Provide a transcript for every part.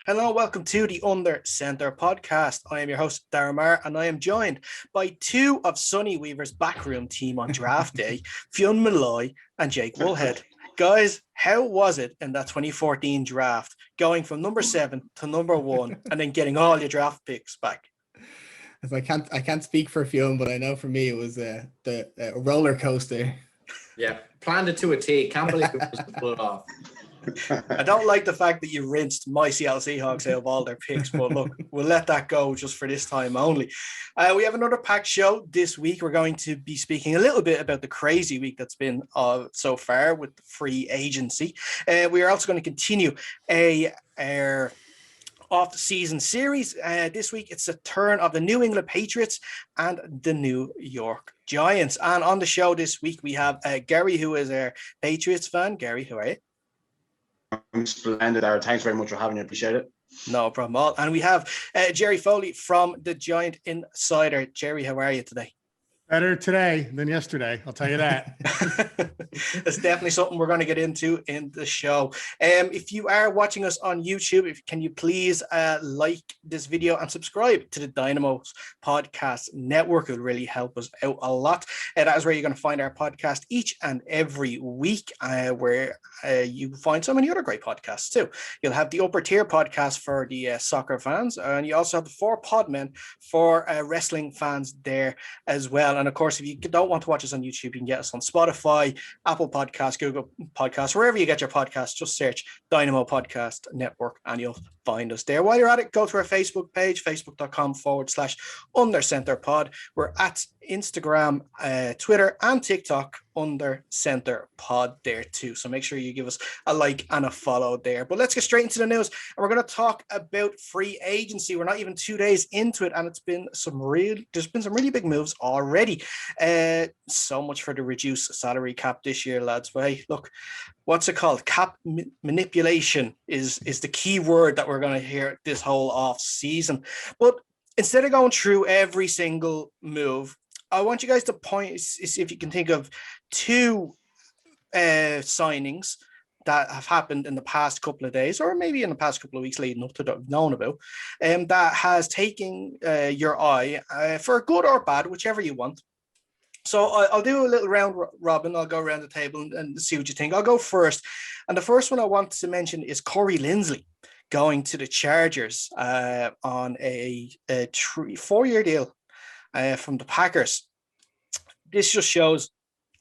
Hello, welcome to the Under Centre podcast. I am your host, Darren Marr, and I am joined by two of Sonny Weaver's backroom team on draft day, Fionn Malloy and Jake Woolhead. Guys, how was it in that 2014 draft, going from number 7 to number 1 and then getting all your draft picks back? I can't speak for Fionn, but I know for me it was a roller coaster. Yeah, planned it to a T. Can't believe it was to pull it off. I don't like the fact that you rinsed my Seattle Seahawks out of all their picks, but look, we'll let that go just for this time only. We have another packed show this week. We're going to be speaking a little bit about the crazy week that's been so far with the free agency. We are also going to continue our off-season series. This week, it's the turn of the New England Patriots and the New York Giants. And on the show this week, we have Gary, who is our Patriots fan. Gary, how are you? I'm splendid, Aaron. Thanks very much for having me. Appreciate it. No problem at all. And we have Jerry Foley from the Giant Insider. Jerry, how are you today? Better today than yesterday, I'll tell you that. That's definitely something we're going to get into in the show. If you are watching us on YouTube, can you please like this video and subscribe to the Dynamo's Podcast Network? It would really help us out a lot. That is where you're going to find our podcast each and every week, where you find so many other great podcasts too. You'll have the Upper Tier podcast for the soccer fans, and you also have the 4 Podmen for wrestling fans there as well. And of course, if you don't want to watch us on YouTube, you can get us on Spotify, Apple Podcasts, Google Podcasts, wherever you get your podcasts. Just search Dynamo Podcast Network and you'll find us there. While you're at it, go to our Facebook page, facebook.com/UnderCenterPod. We're at Instagram, Twitter, and TikTok Under Center Pod there too. So make sure you give us a like and a follow there. But let's get straight into the news. And we're going to talk about free agency. We're not even 2 days into it, and there's been some really big moves already. So much for the reduced salary cap this year, lads. But hey, look, what's it called? Cap manipulation is the key word that we're going to hear this whole off season. But instead of going through every single move, I want you guys to point, if you can think of 2 signings that have happened in the past couple of days, or maybe in the past couple of weeks leading up to that I've known about, that has taken your eye for good or bad, whichever you want. So I'll do a little round robin. I'll go around the table and see what you think. I'll go first. And the first one I want to mention is Corey Linsley going to the Chargers on a 4-year deal from the Packers. This just shows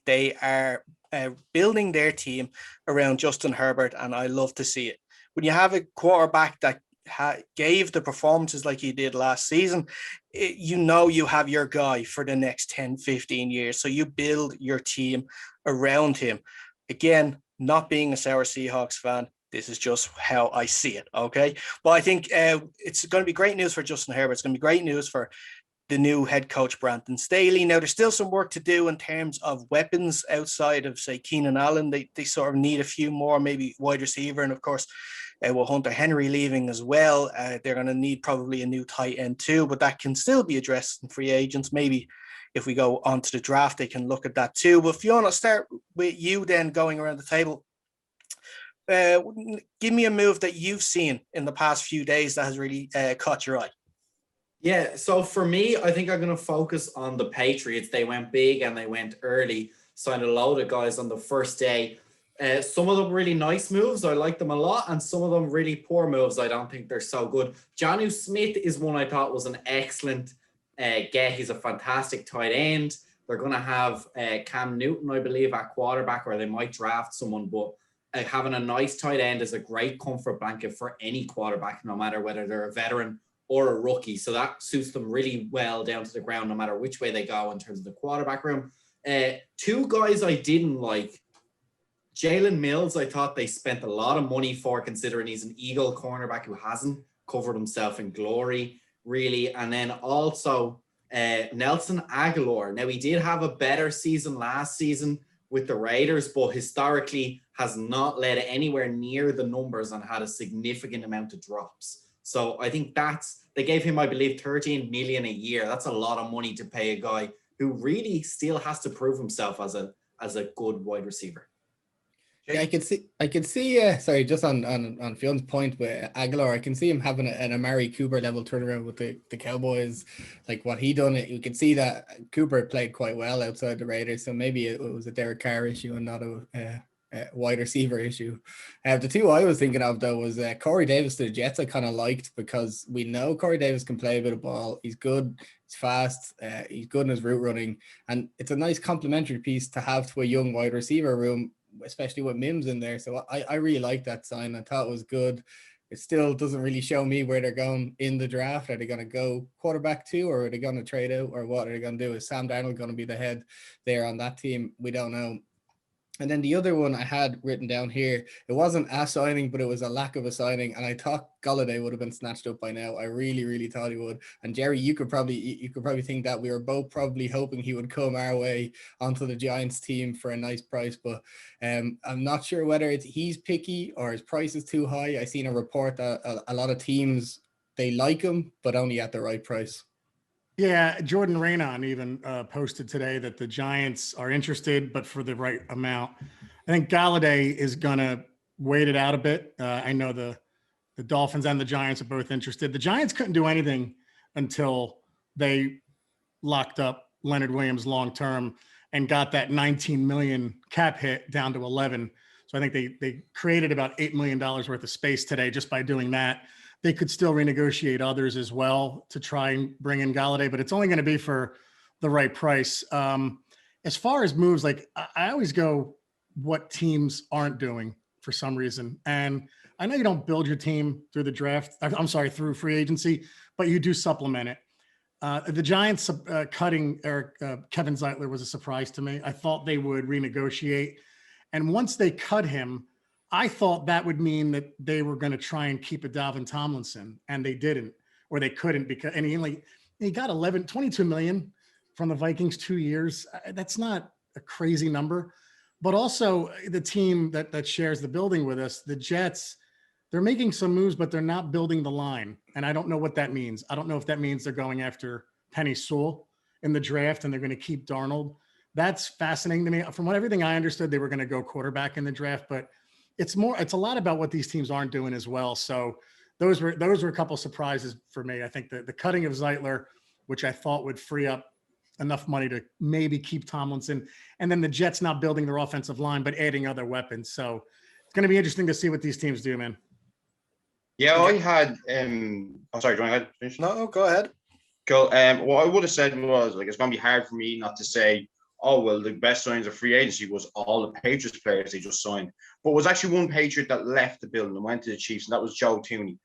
they are building their team around Justin Herbert, and I love to see it. When you have a quarterback that gave the performances like he did last season, you have your guy for the next 10, 15 years. So you build your team around him. Again, not being a sour Seahawks fan, this is just how I see it, okay? But I think it's going to be great news for Justin Herbert. It's going to be great news for the new head coach, Brandon Staley. Now, there's still some work to do in terms of weapons outside of, say, Keenan Allen. They sort of need a few more, maybe wide receiver. And, of course, with Hunter Henry leaving as well, they're going to need probably a new tight end too. But that can still be addressed in free agents. Maybe if we go on to the draft, they can look at that too. But Fiona, I'll start with you then going around the table. Give me a move that you've seen in the past few days that has really caught your eye. Yeah, so for me, I think I'm going to focus on the Patriots. They went big and they went early, signed a load of guys on the first day. Some of them really nice moves. I like them a lot. And some of them really poor moves. I don't think they're so good. Jonnu Smith is one I thought was an excellent get. He's a fantastic tight end. They're going to have Cam Newton, I believe, at quarterback, or they might draft someone. But having a nice tight end is a great comfort blanket for any quarterback, no matter whether they're a veteran or a rookie. So that suits them really well down to the ground, no matter which way they go in terms of the quarterback room. 2 guys I didn't like. Jalen Mills, I thought they spent a lot of money for, considering he's an Eagle cornerback who hasn't covered himself in glory, really. And then also Nelson Aguilar. Now, he did have a better season last season with the Raiders, but historically has not led anywhere near the numbers and had a significant amount of drops. So I think they gave him, I believe, $13 million a year. That's a lot of money to pay a guy who really still has to prove himself as a good wide receiver. Yeah, I can see. Sorry, just on Fion's point with Aguilar, I can see him having an Amari Cooper level turnaround with the Cowboys, like what he done. You can see that Cooper played quite well outside the Raiders, so maybe it was a Derek Carr issue and not a wide receiver issue. The two I was thinking of though was Corey Davis to the Jets. I kind of liked because we know Corey Davis can play a bit of ball. He's good. He's fast. He's good in his route running, and it's a nice complementary piece to have to a young wide receiver room, especially with Mims in there. So I really like that sign. I thought it was good. It still doesn't really show me where they're going in the draft. Are they going to go quarterback 2, or are they going to trade out, or what are they going to do? Is Sam Darnold going to be the head there on that team? We don't know. And then the other one I had written down here, it wasn't a signing, but it was a lack of a signing. And I thought Golladay would have been snatched up by now. I really, really thought he would. And Jerry, you could probably think that we were both probably hoping he would come our way onto the Giants team for a nice price. But I'm not sure whether he's picky or his price is too high. I seen a report that a lot of teams, they like him, but only at the right price. Yeah, Jordan Raanan even posted today that the Giants are interested, but for the right amount. I think Galladay is going to wait it out a bit. I know the Dolphins and the Giants are both interested. The Giants couldn't do anything until they locked up Leonard Williams long-term and got that $19 million cap hit down to 11. So I think they created about $8 million worth of space today just by doing that. They could still renegotiate others as well to try and bring in Galladay, but it's only going to be for the right price. As far as moves, like I always go what teams aren't doing for some reason. And I know you don't build your team through the draft. I'm sorry, through free agency, but you do supplement it. The Giants cutting Kevin Zeitler was a surprise to me. I thought they would renegotiate. And once they cut him, I thought that would mean that they were going to try and keep a Dalvin Tomlinson, and they didn't, or they couldn't, because and he got 22 million from the Vikings 2 years. That's not a crazy number, but also the team that shares the building with us, the Jets, they're making some moves, but they're not building the line, and I don't know what that means. I don't know if that means they're going after Penny Sewell in the draft and they're going to keep Darnold. That's fascinating to me. From everything I understood, they were going to go quarterback in the draft, but it's a lot about what these teams aren't doing as well. So those were a couple of surprises for me. I think the cutting of Zeitler, which I thought would free up enough money to maybe keep Tomlinson, and then the Jets not building their offensive line, but adding other weapons. So it's going to be interesting to see what these teams do, man. Yeah, I had, I'm sorry, do you want to finish? No, go ahead. Cool. What I would have said was, like, it's going to be hard for me not to say, oh, well, the best signings of free agency was all the Patriots players they just signed. But it was actually one Patriot that left the building and went to the Chiefs, and that was Joe Thuney.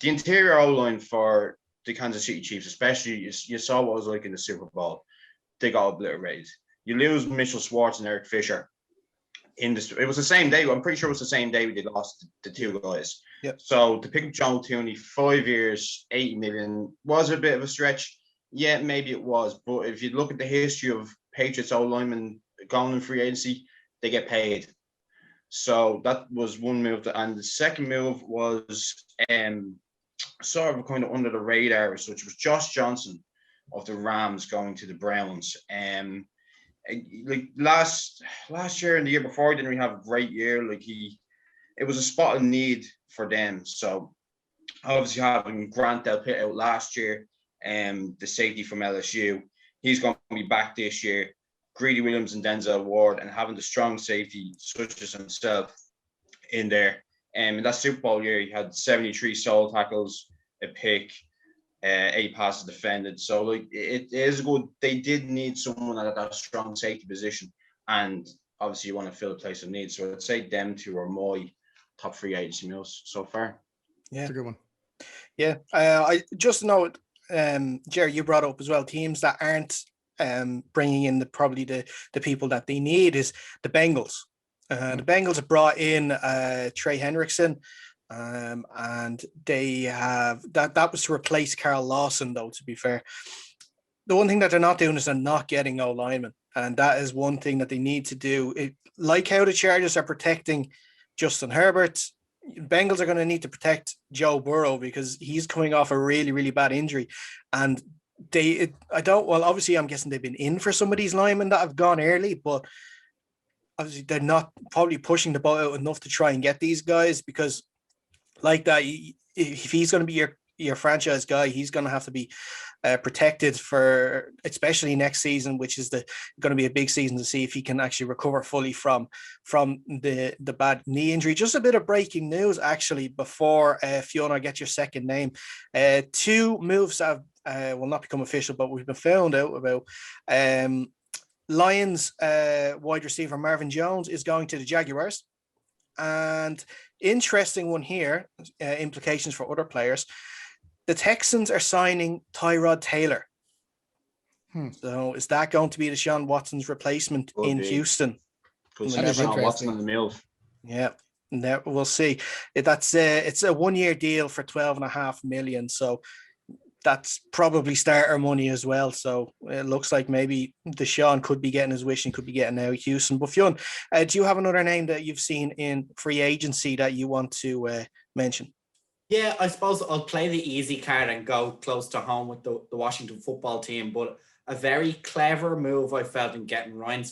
The interior O-line for the Kansas City Chiefs, especially, you saw what it was like in the Super Bowl. They got obliterated. You lose Mitchell Schwartz and Eric Fisher. It was the same day. I'm pretty sure it was the same day they lost the two guys. Yep. So to pick up Joe Thuney, 5 years, 80 million, was a bit of a stretch. Yeah, maybe it was. But if you look at the history of Patriots O-linemen going in free agency, they get paid. So that was one move. And the second move was sort of kind of under the radar, which was Josh Johnson of the Rams going to the Browns. Like last year and the year before, he didn't really have a great year. Like it was a spot of need for them. So obviously having Grant Delpit out last year, the safety from LSU, he's going to be back this year. Greedy Williams and Denzel Ward, and having the strong safety such as himself in there. In that Super Bowl year, he had 73 solo tackles, a pick, 8 passes defended. So like it is good. They did need someone at that strong safety position, and obviously you want to fill a place of need. So I'd say them two are my top free agency moves so far. Yeah, That's a good one. Yeah, I just know, Jerry, you brought up as well teams that aren't bringing in probably the people that they need is the Bengals. The Bengals have brought in Trey Hendrickson, and they have that was to replace Carl Lawson, though, to be fair. The one thing that they're not doing is they're not getting O linemen, and that is one thing that they need to do. Like how the Chargers are protecting Justin Herbert, Bengals are going to need to protect Joe Burrow because he's coming off a really, really bad injury. And obviously I'm guessing they've been in for some of these linemen that have gone early, but obviously they're not probably pushing the ball out enough to try and get these guys, because like that, if he's going to be your franchise guy, he's going to have to be protected for especially next season, which is going to be a big season to see if he can actually recover fully from the bad knee injury. Just a bit of breaking news actually before Fiona, get your second name. Two moves have will not become official, but we've been found out about. Lions wide receiver Marvin Jones is going to the Jaguars, and interesting one here, implications for other players. The Texans are signing Tyrod Taylor. So is that going to be Deshaun Watson's replacement in Houston? Because Deshaun Watson on the move. Yeah, we'll see. It's a 1-year deal for $12.5 million. So that's probably starter money as well. So it looks like maybe Deshaun could be getting his wish and could be getting out of Houston. But Fionn, do you have another name that you've seen in free agency that you want to mention? Yeah, I suppose I'll play the easy card and go close to home with the Washington football team. But a very clever move I felt in getting Ryan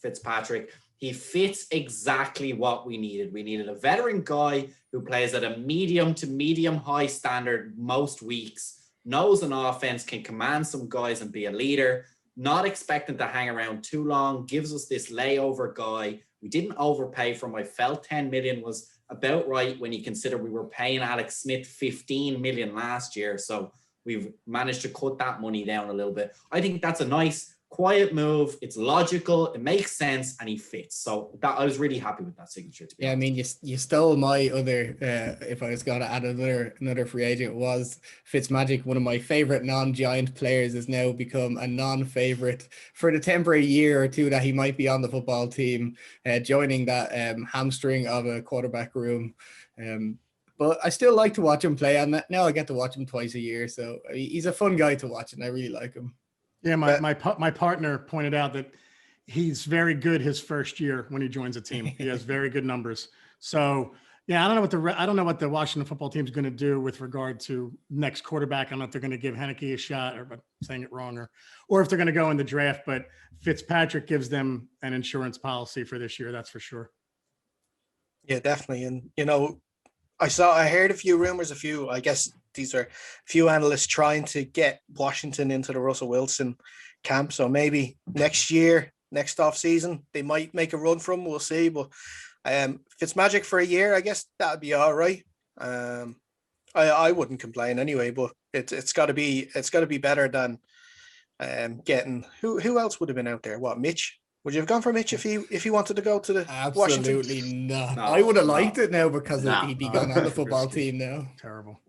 Fitzpatrick. He fits exactly what we needed. We needed a veteran guy who plays at a medium to medium high standard most weeks, knows an offense, can command some guys and be a leader, not expecting to hang around too long, gives us this layover guy. We didn't overpay for him. I felt $10 million was about right when you consider we were paying Alex Smith $15 million last year. So we've managed to cut that money down a little bit. I think that's a nice, quiet move. It's logical. It makes sense, and he fits. So that I was really happy with that signature. To be honest. I mean, you stole my other. If I was going to add another free agent, was Fitzmagic. One of my favorite non-Giant players has now become a non-favorite for the temporary year or two that he might be on the football team, joining that hamstring of a quarterback room. But I still like to watch him play, and now I get to watch him twice a year. So he's a fun guy to watch, and I really like him. Yeah, my partner pointed out that he's very good his first year when he joins a team. He has very good numbers. So yeah, I don't know what the Washington football team is going to do with regard to next quarterback. I don't know if they're going to give Heineke a shot, or if I'm saying it wrong, or if they're going to go in the draft. But Fitzpatrick gives them an insurance policy for this year. That's for sure. Yeah, definitely. And I heard a few rumors, I guess these are a few analysts trying to get Washington into the Russell Wilson camp. So maybe next off season, they might make a run from. We'll see. But Fitzmagic for a year, I guess that'd be all right. I wouldn't complain anyway. But it's got to be better than getting who else would have been out there? What, Mitch? Would you have gone for Mitch if he wanted to go to the Absolutely Washington? not. I would have liked it now because he'd be gone on the football team now. Terrible.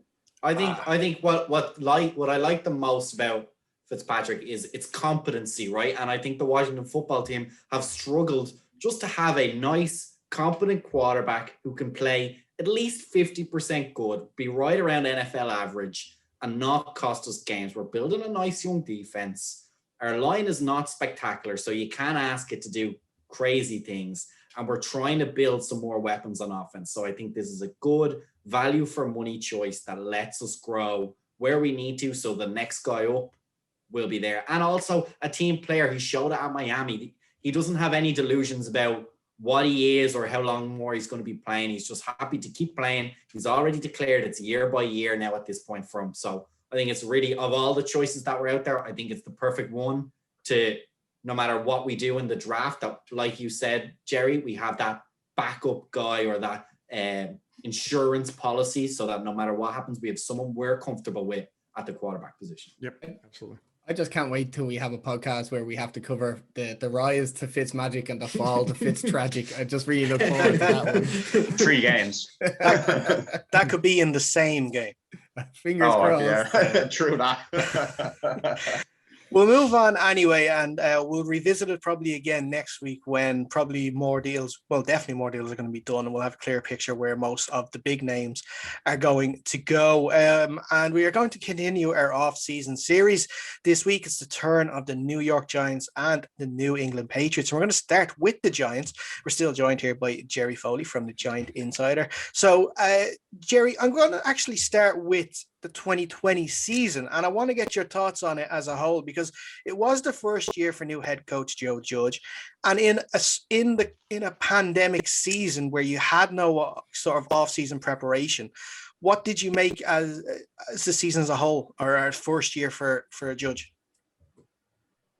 I think what I like the most about Fitzpatrick is its competency, right? And I think the Washington football team have struggled just to have a nice, competent quarterback who can play at least 50% good, be right around NFL average, and not cost us games. We're building a nice young defense. Our line is not spectacular, so you can't ask it to do crazy things. And we're trying to build some more weapons on offense. So I think this is a good value for money choice that lets us grow where we need to. So the next guy up will be there. And also a team player. He showed it at Miami. He doesn't have any delusions about what he is or how long more he's going to be playing. He's just happy to keep playing. He's already declared it's year by year now at this point for him. So I think it's really, of all the choices that were out there, I think it's the perfect one to, no matter what we do in the draft, that, like you said, Jerry, we have that backup guy or that insurance policy so that no matter what happens, we have someone we're comfortable with at the quarterback position. Yep, absolutely. I just can't wait till we have a podcast where we have to cover the rise to Fitzmagic and the fall to Fitztragic. I just really look forward to that one. 3 games. That could be in the same game. Fingers crossed. Yeah. True that. We'll move on anyway, and we'll revisit it probably again next week when probably definitely more deals are going to be done, and we'll have a clear picture where most of the big names are going to go. And we are going to continue our off-season series. This week it's the turn of the New York Giants and the New England Patriots. And we're going to start with the Giants. We're still joined here by Jerry Foley from the Giant Insider. So, Jerry, I'm going to actually start with the 2020 season, and I want to get your thoughts on it as a whole, because it was the first year for new head coach Joe Judge, and in a pandemic season where you had no sort of off-season preparation. What did you make as the season as a whole, or our first year for Judge?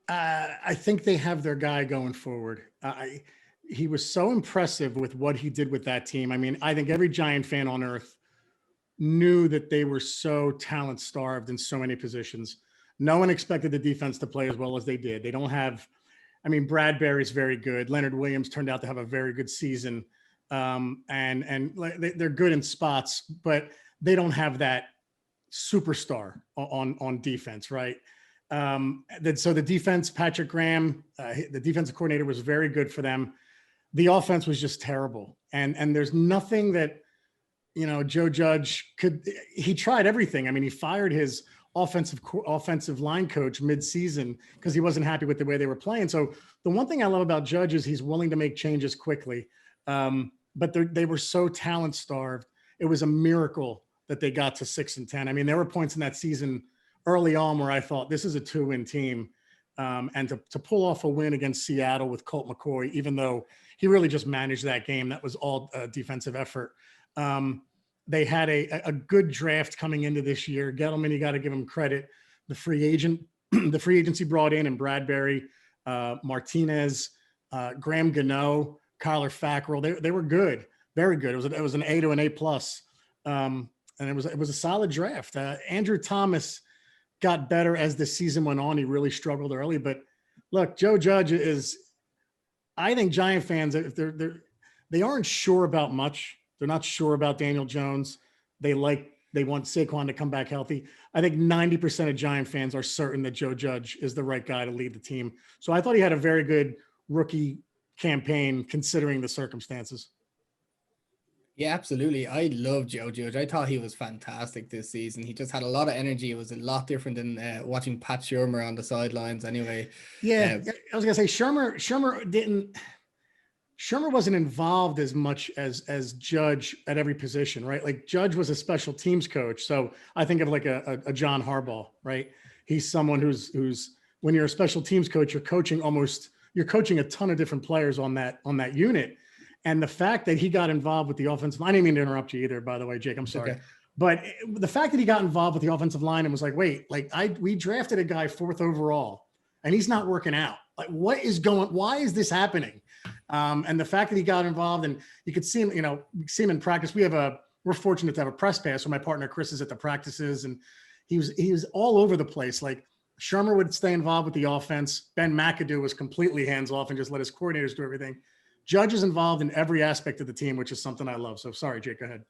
I think they have their guy going forward. He was so impressive with what he did with that team. I mean, I think every Giant fan on earth knew that they were so talent starved in so many positions. No one expected the defense to play as well as they did. They don't have, I mean, Bradbury's very good. Leonard Williams turned out to have a very good season. And they're good in spots, but they don't have that superstar on defense, right? So the defense, Patrick Graham, the defensive coordinator, was very good for them. The offense was just terrible. And there's nothing that, Joe Judge he tried everything. I mean, he fired his offensive line coach mid-season because he wasn't happy with the way they were playing. So the one thing I love about Judge is he's willing to make changes quickly. But they were so talent starved. It was a miracle that they got to 6-10. I mean, there were points in that season early on where I thought this is a 2-win team. And to pull off a win against Seattle with Colt McCoy, even though he really just managed that game, that was all a defensive effort. They had a good draft coming into this year. Gettleman, you got to give him credit. The free agency brought in, and Bradbury, Martinez, Graham Gano, Kyler Fackrell. They were good, very good. It was an A to an A plus, and it was a solid draft. Andrew Thomas got better as the season went on. He really struggled early, but look, Joe Judge is. I think Giant fans, if they aren't sure about much. They're not sure about Daniel Jones. They want Saquon to come back healthy. I think 90% of Giant fans are certain that Joe Judge is the right guy to lead the team. So I thought he had a very good rookie campaign considering the circumstances. Yeah, absolutely. I love Joe Judge. I thought he was fantastic this season. He just had a lot of energy. It was a lot different than watching Pat Shurmur on the sidelines anyway. Yeah, I was going to say Shurmur wasn't involved as much as Judge at every position, right? Like Judge was a special teams coach. So I think of like a John Harbaugh, right? He's someone who's when you're a special teams coach, you're coaching a ton of different players on that unit. And the fact that he got involved with the offensive line, I didn't mean to interrupt you either, by the way, Jake, I'm sorry. Okay. But the fact that he got involved with the offensive line and was like, wait, we drafted a guy 4th overall and he's not working out. Like, why is this happening? And the fact that he got involved, and you could see him, in practice. We're fortunate to have a press pass, so my partner Chris is at the practices, and he was all over the place. Like Shurmur would stay involved with the offense. Ben McAdoo was completely hands off and just let his coordinators do everything. Judge is involved in every aspect of the team, which is something I love. So sorry, Jake, go ahead.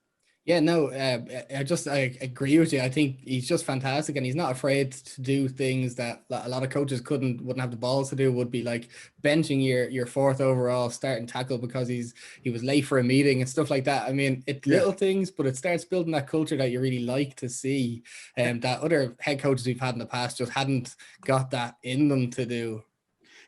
Yeah, no, I agree with you. I think he's just fantastic, and he's not afraid to do things that a lot of coaches wouldn't have the balls to do. Would be like benching your 4th overall starting tackle because he was late for a meeting and stuff like that. I mean, it's little things, but it starts building that culture that you really like to see, that other head coaches we've had in the past just hadn't got that in them to do.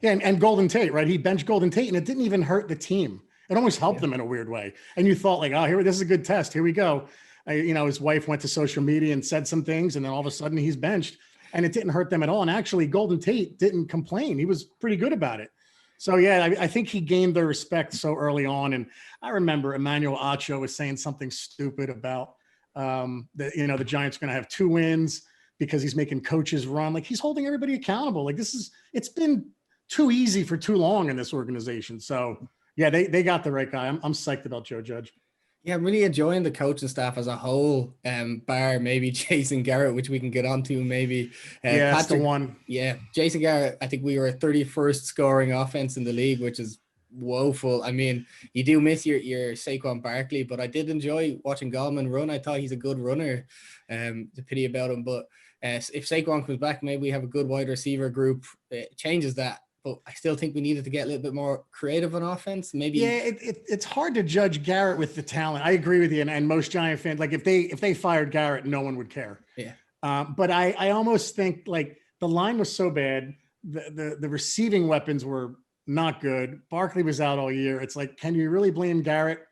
Yeah, and Golden Tate, right? He benched Golden Tate, and it didn't even hurt the team. It almost helped them in a weird way. And you thought like, oh, this is a good test. Here we go. His wife went to social media and said some things, and then all of a sudden he's benched, and it didn't hurt them at all. And actually Golden Tate didn't complain. He was pretty good about it. So yeah, I think he gained their respect so early on. And I remember Emmanuel Acho was saying something stupid about the Giants are going to have 2 wins because he's making coaches run. Like, he's holding everybody accountable. Like, it's been too easy for too long in this organization. So yeah, they got the right guy. I'm psyched about Joe Judge. Yeah, I'm really enjoying the coaching staff as a whole, bar maybe Jason Garrett, which we can get onto maybe. Yeah, that's the one. Yeah, Jason Garrett, I think we were 31st scoring offense in the league, which is woeful. I mean, you do miss your Saquon Barkley, but I did enjoy watching Gallman run. I thought he's a good runner. The pity about him, but if Saquon comes back, maybe we have a good wide receiver group. It changes that. But I still think we needed to get a little bit more creative on offense. Maybe. Yeah, it's hard to judge Garrett with the talent. I agree with you, and most Giant fans, like if they fired Garrett, no one would care. Yeah. But I almost think like the line was so bad, the receiving weapons were not good. Barkley was out all year. It's like, can you really blame Garrett?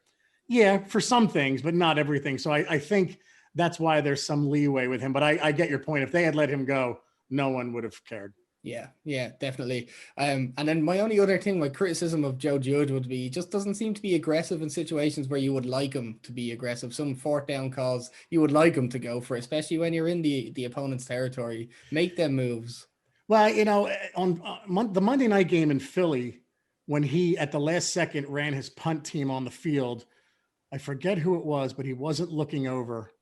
Yeah, for some things, but not everything. So I think that's why there's some leeway with him. But I get your point. If they had let him go, no one would have cared. Yeah, definitely. And then my only other thing, my criticism of Joe Judge would be he just doesn't seem to be aggressive in situations where you would like him to be aggressive. Some fourth down calls you would like him to go for, especially when you're in the opponent's territory. Make them moves. Well, on the Monday night game in Philly, when he at the last second ran his punt team on the field, I forget who it was, but he wasn't looking over.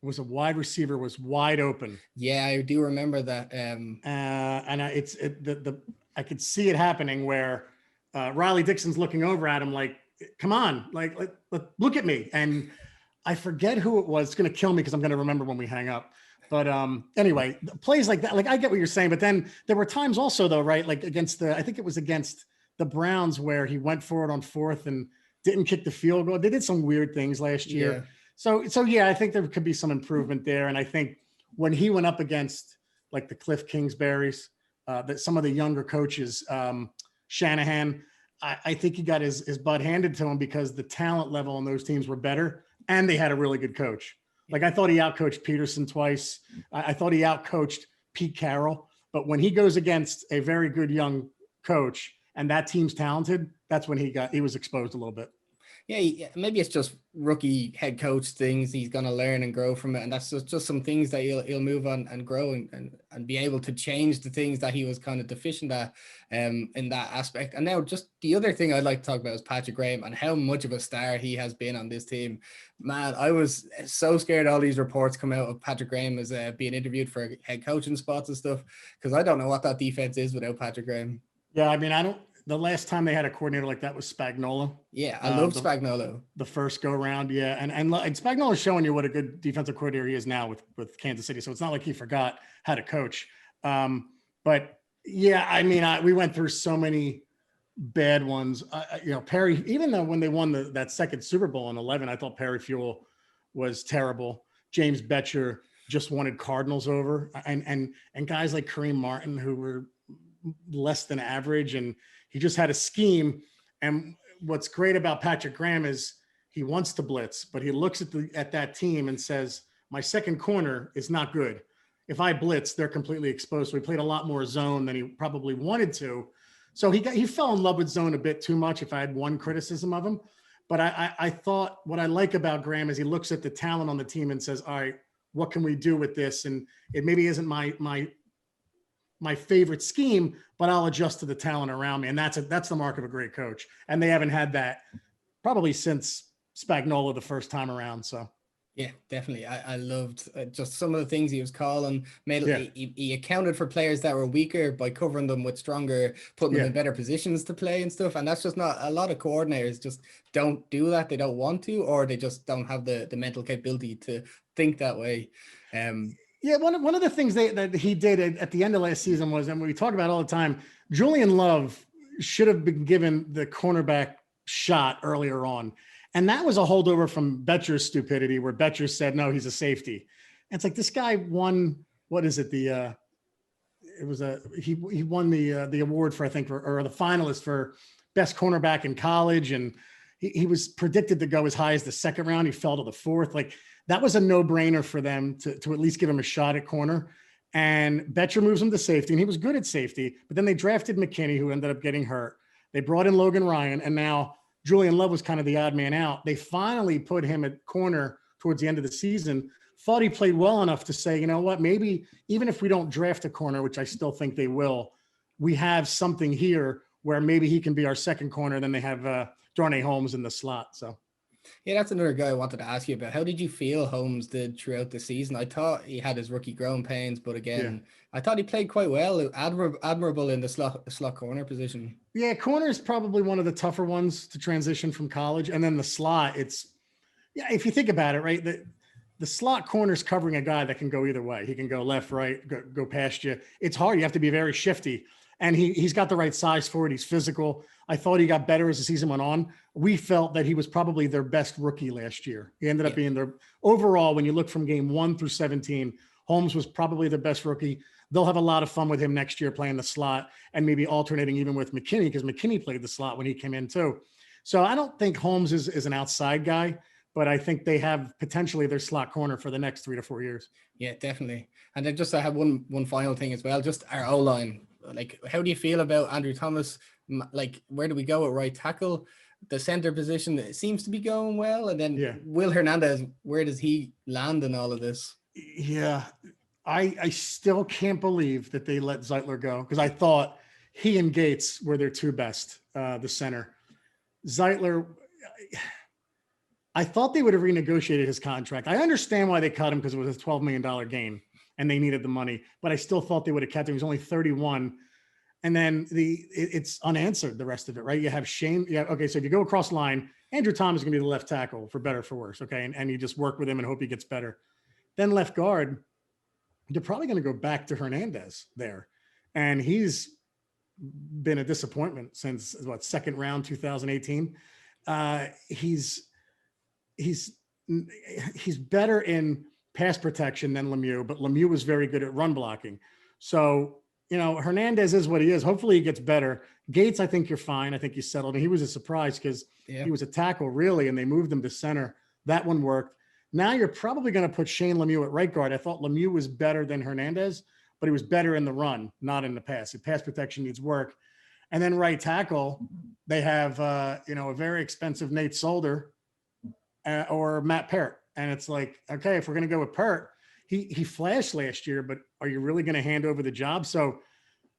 It was a wide receiver, was wide open. Yeah, I do remember that. I could see it happening where Riley Dixon's looking over at him like, come on, like look at me. And I forget who it was. It's going to kill me because I'm going to remember when we hang up. But anyway, plays like that, like I get what you're saying, but then there were times also though, right? Like I think it was against the Browns where he went for it on fourth and didn't kick the field goal. They did some weird things last year. Yeah. So yeah, I think there could be some improvement there. And I think when he went up against like the Cliff Kingsburys, that some of the younger coaches, Shanahan, I think he got his butt handed to him because the talent level on those teams were better and they had a really good coach. Like I thought he outcoached Peterson twice. I thought he outcoached Pete Carroll. But when he goes against a very good young coach and that team's talented, that's when he was exposed a little bit. Yeah, maybe it's just rookie head coach things. He's going to learn and grow from it. And that's just some things that he'll move on and grow and be able to change the things that he was kind of deficient at in that aspect. And now just the other thing I'd like to talk about is Patrick Graham and how much of a star he has been on this team. Man, I was so scared all these reports come out of Patrick Graham as being interviewed for head coaching spots and stuff, because I don't know what that defense is without Patrick Graham. Yeah, I mean, the last time they had a coordinator like that was Spagnuolo. Yeah, I love Spagnuolo. The first go round, yeah. And Spagnuolo is showing you what a good defensive coordinator he is now with Kansas City. So it's not like he forgot how to coach. But yeah, I mean, we went through so many bad ones. Perry, even though when they won that second Super Bowl in 2011, I thought Perry Fuel was terrible. James Betcher just wanted Cardinals over, and guys like Kareem Martin who were less than average, and he just had a scheme. And what's great about Patrick Graham is he wants to blitz, but he looks at that team and says, my second corner is not good. If I blitz, they're completely exposed. So he played a lot more zone than he probably wanted to. So he fell in love with zone a bit too much, if I had one criticism of him. But I thought what I like about Graham is he looks at the talent on the team and says, all right, what can we do with this? And it maybe isn't my favorite scheme, but I'll adjust to the talent around me. And that's the mark of a great coach. And they haven't had that probably since Spagnuolo the first time around. So yeah, definitely. I loved just some of the things he was calling. He accounted for players that were weaker by covering them with stronger, putting them in better positions to play and stuff. And that's just not, a lot of coordinators just don't do that. They don't want to, or they just don't have the mental capability to think that way. Yeah, one of the things that he did at the end of last season was, and we talk about all the time, Julian Love should have been given the cornerback shot earlier on. And that was a holdover from Betcher's stupidity, where Betcher said, no, he's a safety. And it's like, this guy won, what is it? He won the award for, I think, or the finalist for best cornerback in college. And he was predicted to go as high as the second round. He fell to the fourth. Like, that was a no-brainer for them to at least give him a shot at corner. And Betcher moves him to safety, and he was good at safety. But then they drafted McKinney, who ended up getting hurt. They brought in Logan Ryan, and now Julian Love was kind of the odd man out. They finally put him at corner towards the end of the season. Thought he played well enough to say, you know what, maybe even if we don't draft a corner, which I still think they will, we have something here where maybe he can be our second corner. Then they have Darnay Holmes in the slot. So. Yeah, that's another guy I wanted to ask you about. How did you feel Holmes did throughout the season? I thought he had his rookie growing pains, but again, I thought he played quite well, admirable in the slot corner position. Yeah, corner is probably one of the tougher ones to transition from college. And then the slot, if you think about it, right, the slot corner is covering a guy that can go either way. He can go left, right, go past you. It's hard. You have to be very shifty. And he's got the right size for it. He's physical. I thought he got better as the season went on. We felt that he was probably their best rookie last year. He ended up being their overall, when you look from game 1 through 17, Holmes was probably the best rookie. They'll have a lot of fun with him next year playing the slot and maybe alternating even with McKinney, because McKinney played the slot when he came in too. So I don't think Holmes is an outside guy, but I think they have potentially their slot corner for the next 3 to 4 years. Yeah, definitely. And then just I have one final thing as well. Just our O line. Like, how do you feel about Andrew Thomas? Like, where do we go at right tackle? The center position, it seems to be going well. And then Will Hernandez, where does he land in all of this? Yeah, I still can't believe that they let Zeitler go, because I thought he and Gates were their two best, the center. Zeitler, I thought they would have renegotiated his contract. I understand why they cut him, because it was a $12 million game and they needed the money, but I still thought they would have kept him. He was only 31. And then it's unanswered, the rest of it, right? You have Shane. Yeah. Okay. So if you go across the line, Andrew Thomas is going to be the left tackle, for better or for worse. Okay. And you just work with him and hope he gets better. Then left guard, they're probably going to go back to Hernandez there. And he's been a disappointment since second round, 2018. He's better in pass protection than Lemieux, but Lemieux was very good at run blocking. So, Hernandez is what he is. Hopefully he gets better. Gates, I think you're fine. I think he's settled. And he was a surprise because he was a tackle, really, and they moved him to center. That one worked. Now you're probably going to put Shane Lemieux at right guard. I thought Lemieux was better than Hernandez, but he was better in the run, not in the pass. The pass protection needs work. And then right tackle, they have, a very expensive Nate Solder or Matt Parrott. And it's like, okay, if we're going to go with Parrott, he flashed last year, but are you really going to hand over the job? So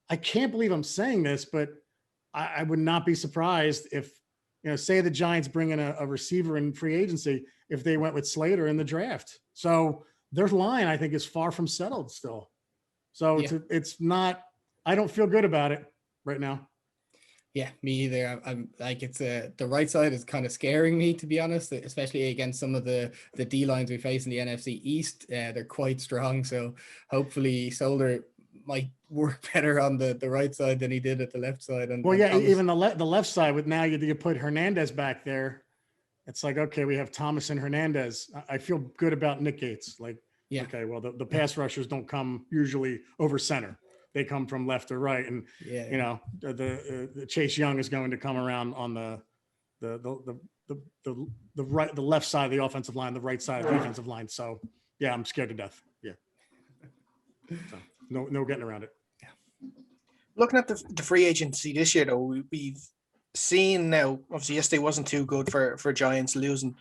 I can't believe I'm saying this, but I would not be surprised if, say the Giants bring in a receiver in free agency, if they went with Slater in the draft. So their line, I think, is far from settled still. So it's not, I don't feel good about it right now. Yeah, me either. I'm like, it's the right side is kind of scaring me, to be honest, especially against some of the D lines we face in the NFC East. They're quite strong. So hopefully Solder might work better on the right side than he did at the left side. And Thomas, even the left side, with now you put Hernandez back there. It's like, okay, we have Thomas and Hernandez. I feel good about Nick Gates. Like, okay, well, the pass rushers don't come usually over center. They come from left or right, and the Chase Young is going to come around on the left side of the offensive line, the right side of the defensive line. So I'm scared to death. Yeah, so, no getting around it. Yeah. Looking at the free agency this year, though, we've seen now. Obviously, yesterday wasn't too good for Giants, losing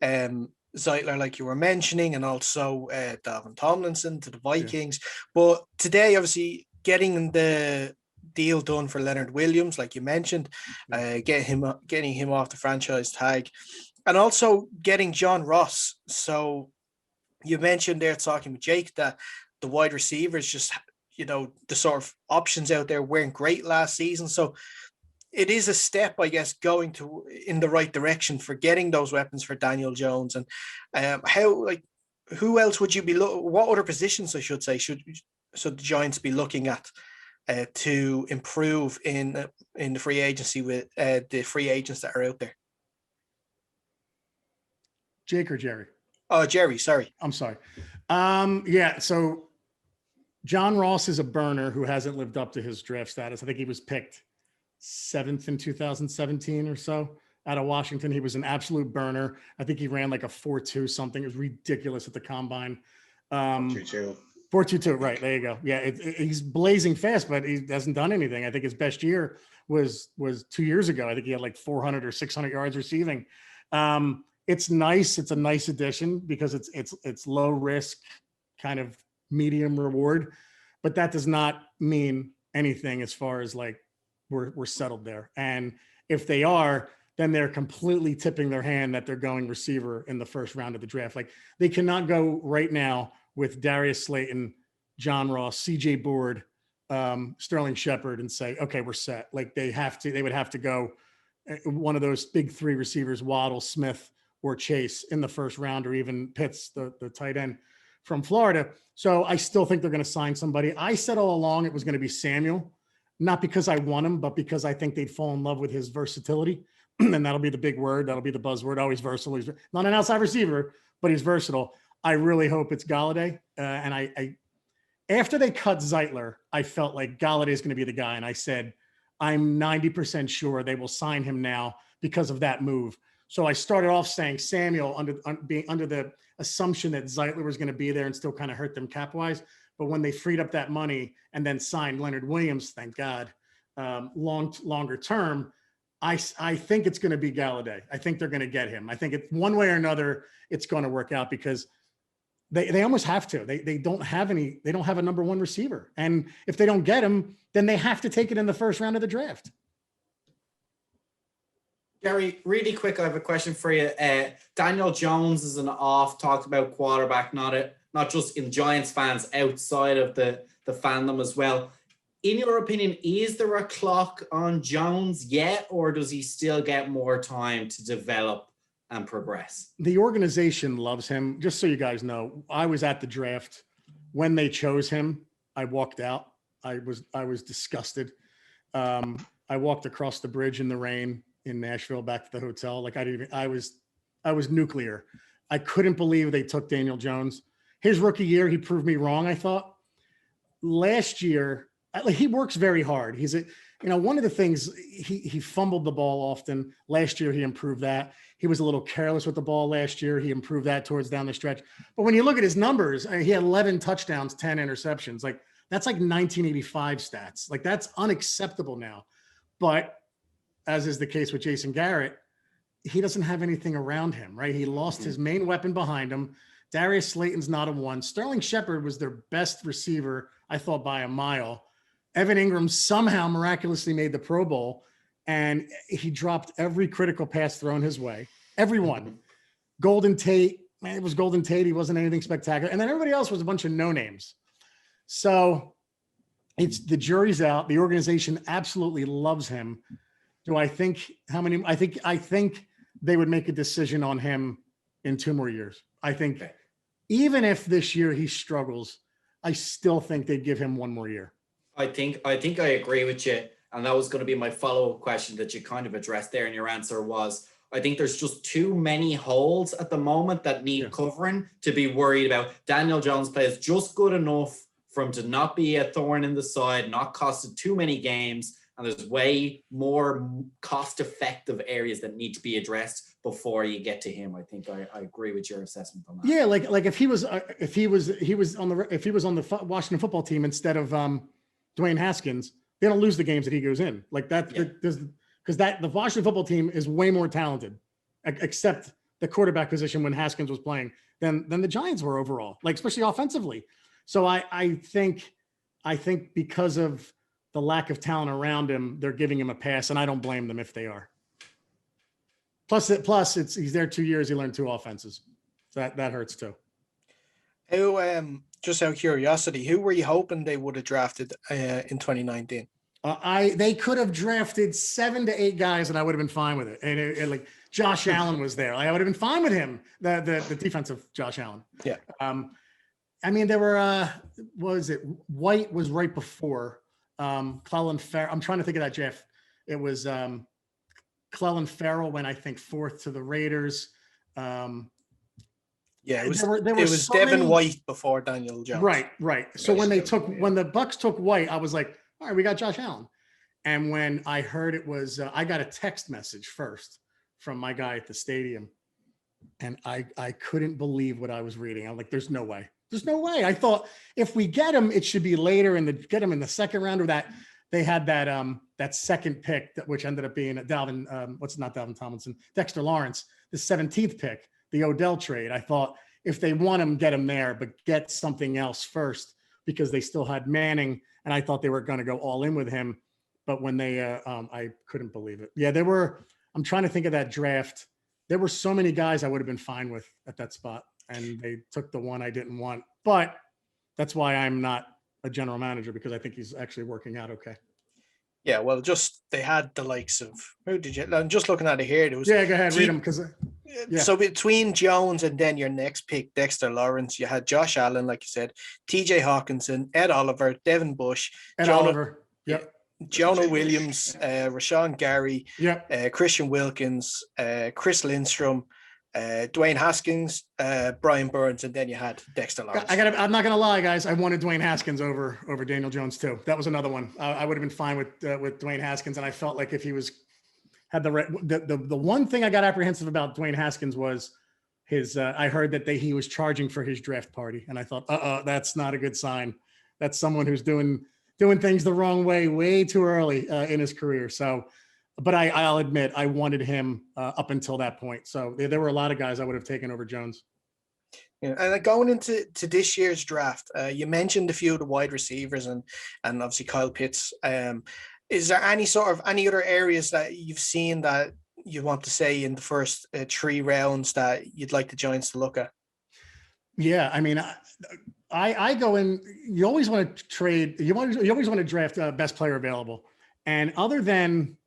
Zeitler, like you were mentioning, and also Dalvin Tomlinson to the Vikings. But today, obviously, getting the deal done for Leonard Williams, like you mentioned, getting him off the franchise tag, and also getting John Ross. So you mentioned there, talking with Jake, that the wide receivers just, the sort of options out there weren't great last season. So it is a step, I guess, going in the right direction for getting those weapons for Daniel Jones. And who else would you be what other positions, I should say, should the Giants be looking at to improve in the free agency with the free agents that are out there? Jake or Jerry? Oh, Jerry, sorry. I'm sorry. So John Ross is a burner who hasn't lived up to his draft status. I think he was picked 7th in 2017 or so out of Washington. He was an absolute burner. I think he ran like a 4.2 something. It was ridiculous at the combine. 4.22. Right. There you go. Yeah. He's blazing fast, but he hasn't done anything. I think his best year was 2 years ago. I think he had like 400 or 600 yards receiving. It's nice. It's a nice addition because it's low risk, kind of medium reward, but that does not mean anything as far as like, we're settled there. And if they are, then they're completely tipping their hand that they're going receiver in the first round of the draft. Like, they cannot go right now with Darius Slayton, John Ross, CJ Board, Sterling Shepard, and say, okay, we're set. Like, they would have to go one of those big three receivers, Waddle, Smith, or Chase in the first round, or even Pitts, the tight end from Florida. So I still think they're going to sign somebody. I said all along it was going to be Samuel. Not because I want him, but because I think they'd fall in love with his versatility. And that'll be the big word. That'll be the buzzword. Always versatile. He's not an outside receiver, but he's versatile. I really hope it's Galladay. And I after they cut Zeitler, I felt like Galladay is going to be the guy. And I said, I'm 90% sure they will sign him now because of that move. So I started off saying Samuel being under the assumption that Zeitler was going to be there and still kind of hurt them cap-wise. But when they freed up that money and then signed Leonard Williams, thank God, longer term, I think it's going to be Galladay. I think they're going to get him. I think it's one way or another, it's going to work out because they almost have to. They don't have a number one receiver. And if they don't get him, then they have to take it in the first round of the draft. Gary, really quick, I have a question for you. Daniel Jones is talked about quarterback, not just in Giants fans, outside of the fandom as well. In your opinion, is there a clock on Jones yet, or does he still get more time to develop and progress? The organization loves him. Just so you guys know, I was at the draft when they chose him. I walked out. I was disgusted. I walked across the bridge in the rain in Nashville back to the hotel. Like I was nuclear. I couldn't believe they took Daniel Jones. His rookie year, he proved me wrong, I thought. Last year, he works very hard. One of the things, he fumbled the ball often. Last year, he improved that. He was a little careless with the ball last year. He improved that towards down the stretch. But when you look at his numbers, he had 11 touchdowns, 10 interceptions. Like that's like 1985 stats. Like that's unacceptable now. But as is the case with Jason Garrett, he doesn't have anything around him, right? He lost his main weapon behind him. Darius Slayton's not a one. Sterling Shepard was their best receiver, I thought, by a mile. Evan Ingram somehow miraculously made the Pro Bowl, and he dropped every critical pass thrown his way. Everyone. Golden Tate, man, it was Golden Tate. He wasn't anything spectacular. And then everybody else was a bunch of no-names. So the jury's out. The organization absolutely loves him. Do I think I think they would make a decision on him in 2 more years. I think even if this year he struggles, I still think they'd give him 1 more year. I think I agree with you. And that was going to be my follow-up question that you kind of addressed there. And your answer was, I think there's just too many holes at the moment that need covering to be worried about. Daniel Jones plays just good enough for him to not be a thorn in the side, not costed too many games. And there's way more cost-effective areas that need to be addressed before you get to him. I think I agree with your assessment on that. Yeah, like if he was on the Washington football team instead of Dwayne Haskins, they don't lose the games that he goes in. Like that, because the Washington football team is way more talented, except the quarterback position when Haskins was playing than the Giants were overall, like especially offensively. So I think because of the lack of talent around him, they're giving him a pass, and I don't blame them if they are. Plus he's there 2 years. He learned 2 offenses. So that hurts too. Who, just out of curiosity, who were you hoping they would have drafted in 2019? They could have drafted 7 to 8 guys, and I would have been fine with it. And like Josh Allen was there, I would have been fine with him. The defensive Josh Allen. Yeah. I mean, there were White was right before. Clellan Farrell. I'm trying to think of that, Jeff. It was Clellan Farrell went, I think, 4th to the Raiders. It was Devin White before Daniel Jones. Right. So when the Bucs took White, I was like, all right, we got Josh Allen. And when I heard it was, I got a text message first from my guy at the stadium, and I couldn't believe what I was reading. I'm like, there's no way. There's no way. I thought if we get him, it should be later get him in the second round, or that they had that second pick which ended up being Dexter Lawrence, the 17th pick, the Odell trade. I thought if they want him, get him there, but get something else first, because they still had Manning, and I thought they were going to go all in with him. But when they, I couldn't believe it. Yeah, I'm trying to think of that draft. There were so many guys I would have been fine with at that spot, and they took the one I didn't want. But that's why I'm not a general manager, because I think he's actually working out okay. Yeah, well, they had the likes of, who did you? I'm just looking at it here. There was go ahead, read them, because. So between Jones and then your next pick, Dexter Lawrence, you had Josh Allen, like you said, TJ Hawkinson, Ed Oliver, Devin Bush, Jonah Williams, Rashawn Gary, Christian Wilkins, Chris Lindstrom, Dwayne Haskins, Brian Burns, and then you had Dexter Lawrence. I'm not gonna lie, guys. I wanted Dwayne Haskins over Daniel Jones too. That was another one. I would have been fine with Dwayne Haskins, and I felt like if he was had the one thing I got apprehensive about Dwayne Haskins was his. I heard that he was charging for his draft party, and I thought, that's not a good sign. That's someone who's doing things the wrong way too early in his career. So, but I'll admit I wanted him up until that point. So there were a lot of guys I would have taken over Jones. Yeah, and going into this year's draft, you mentioned a few of the wide receivers and obviously Kyle Pitts. Is there any other areas that you've seen that you want to say in the first 3 rounds that you'd like the Giants to look at? Yeah, I mean, I go in. You always want to trade. You always want to draft best player available, and other than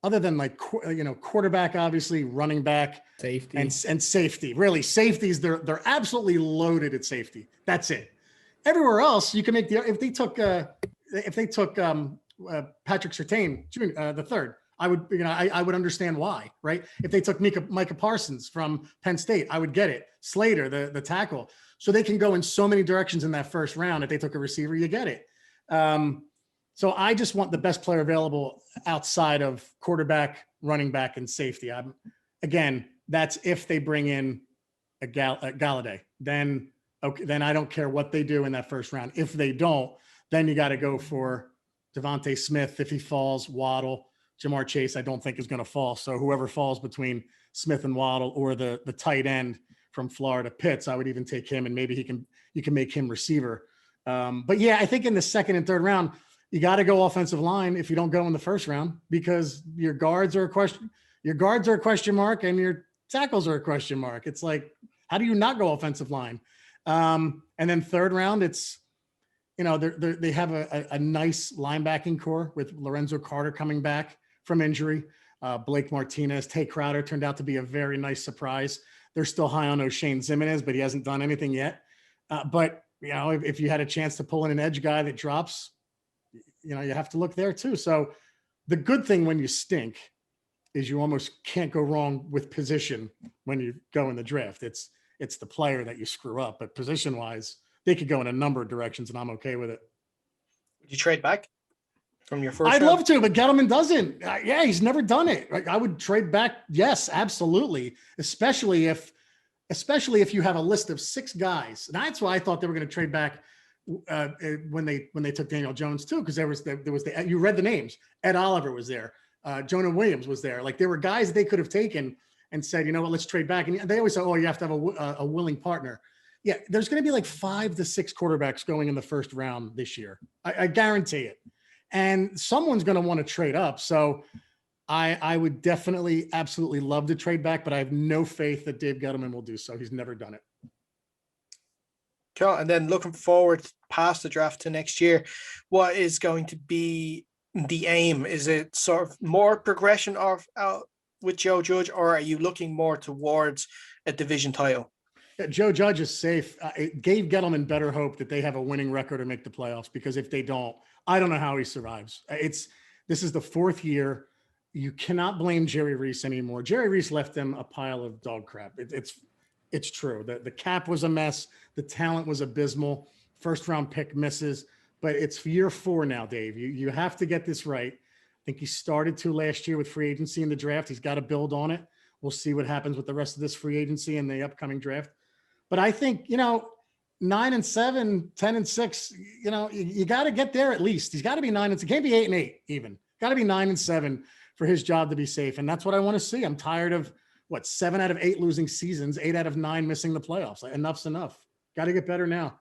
like quarterback, obviously running back, safety, and safety. Really, safeties they're absolutely loaded at safety. That's it. Everywhere else, you can make if they took Patrick Surtain the third, I would understand why, right? If they took Micah Parsons from Penn State, I would get it. Slater, the tackle, so they can go in so many directions in that first round. If they took a receiver, you get it. So I just want the best player available outside of quarterback, running back, and safety. Again, that's if they bring in a Galladay. Then I don't care what they do in that first round. If they don't, then you got to go for Devontae Smith if he falls, Waddle. Jamar Chase, I don't think is going to fall. So whoever falls between Smith and Waddle or the tight end from Florida, Pitts, I would even take him, and maybe you can make him receiver. But yeah, I think in the second and third round, you got to go offensive line if you don't go in the first round, because your guards are a question. Your guards are a question mark, and your tackles are a question mark. It's like, how do you not go offensive line? And then third round, it's, they have a nice linebacking core with Lorenzo Carter coming back from injury. Blake Martinez, Tay Crowder turned out to be a very nice surprise. They're still high on O'Shane Ximines, but he hasn't done anything yet. But if you had a chance to pull in an edge guy that drops, you have to look there too. So the good thing when you stink is you almost can't go wrong with position when you go in the draft. It's the player that you screw up, but position wise, they could go in a number of directions, and I'm okay with it. Would you trade back from your first I'd round? love to, but Gettleman doesn't. Yeah, he's never done it. Like, I would trade back. Yes, absolutely. Especially if you have a list of 6 guys. And that's why I thought they were going to trade back when they took Daniel Jones too, because there was you read the names. Ed Oliver was there. Jonah Williams was there. Like, there were guys that they could have taken and said, you know what, let's trade back. And they always say, oh, you have to have a willing partner. Yeah, there's going to be like 5 to 6 quarterbacks going in the first round this year. I guarantee it. And someone's going to want to trade up. So I would definitely, absolutely love to trade back, but I have no faith that Dave Gettleman will do so. He's never done it. Cool. And then looking forward past the draft to next year, what is going to be the aim? Is it sort of more progression with Joe Judge, or are you looking more towards a division title? Yeah, Joe Judge is safe. It gave Gettleman better hope that they have a winning record and make the playoffs, because if they don't, I don't know how he survives. This is the 4th year. You cannot blame Jerry Reese anymore. Jerry Reese left them a pile of dog crap. It's true. The cap was a mess. The talent was abysmal. First round pick misses, but it's year 4 now, Dave. You have to get this right. I think he started to last year with free agency in the draft. He's got to build on it. We'll see what happens with the rest of this free agency and the upcoming draft. But I think, 9-7, 10-6, you got to get there at least. He's got to be 9-6. It can't be 8-8 even. Got to be 9-7 for his job to be safe. And that's what I want to see. I'm tired of 7 out of 8 losing seasons, 8 out of 9 missing the playoffs. Like, enough's enough. Got to get better now.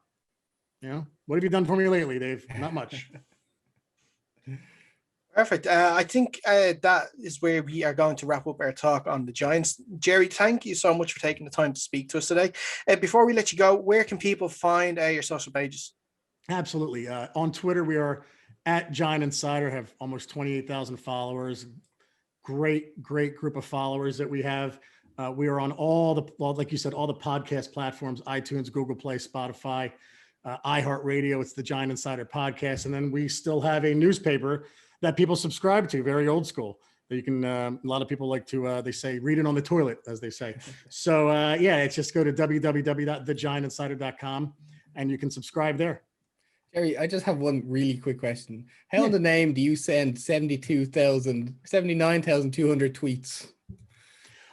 What have you done for me lately, Dave? Not much. Perfect. I think that is where we are going to wrap up our talk on the Giants. Jerry, thank you so much for taking the time to speak to us today. Before we let you go, where can people find your social pages? Absolutely. On Twitter, we are at Giant Insider, have almost 28,000 followers. Great group of followers that we have. We are on like you said, all the podcast platforms, iTunes, Google Play, Spotify, iHeartRadio. It's the Giant Insider podcast. And then we still have a newspaper that people subscribe to, very old school. You can, a lot of people like to, they say, read it on the toilet, as they say. So it's just go to www.thegiantinsider.com and you can subscribe there. Jerry, I just have one really quick question. How in the name do you send 79,200 tweets?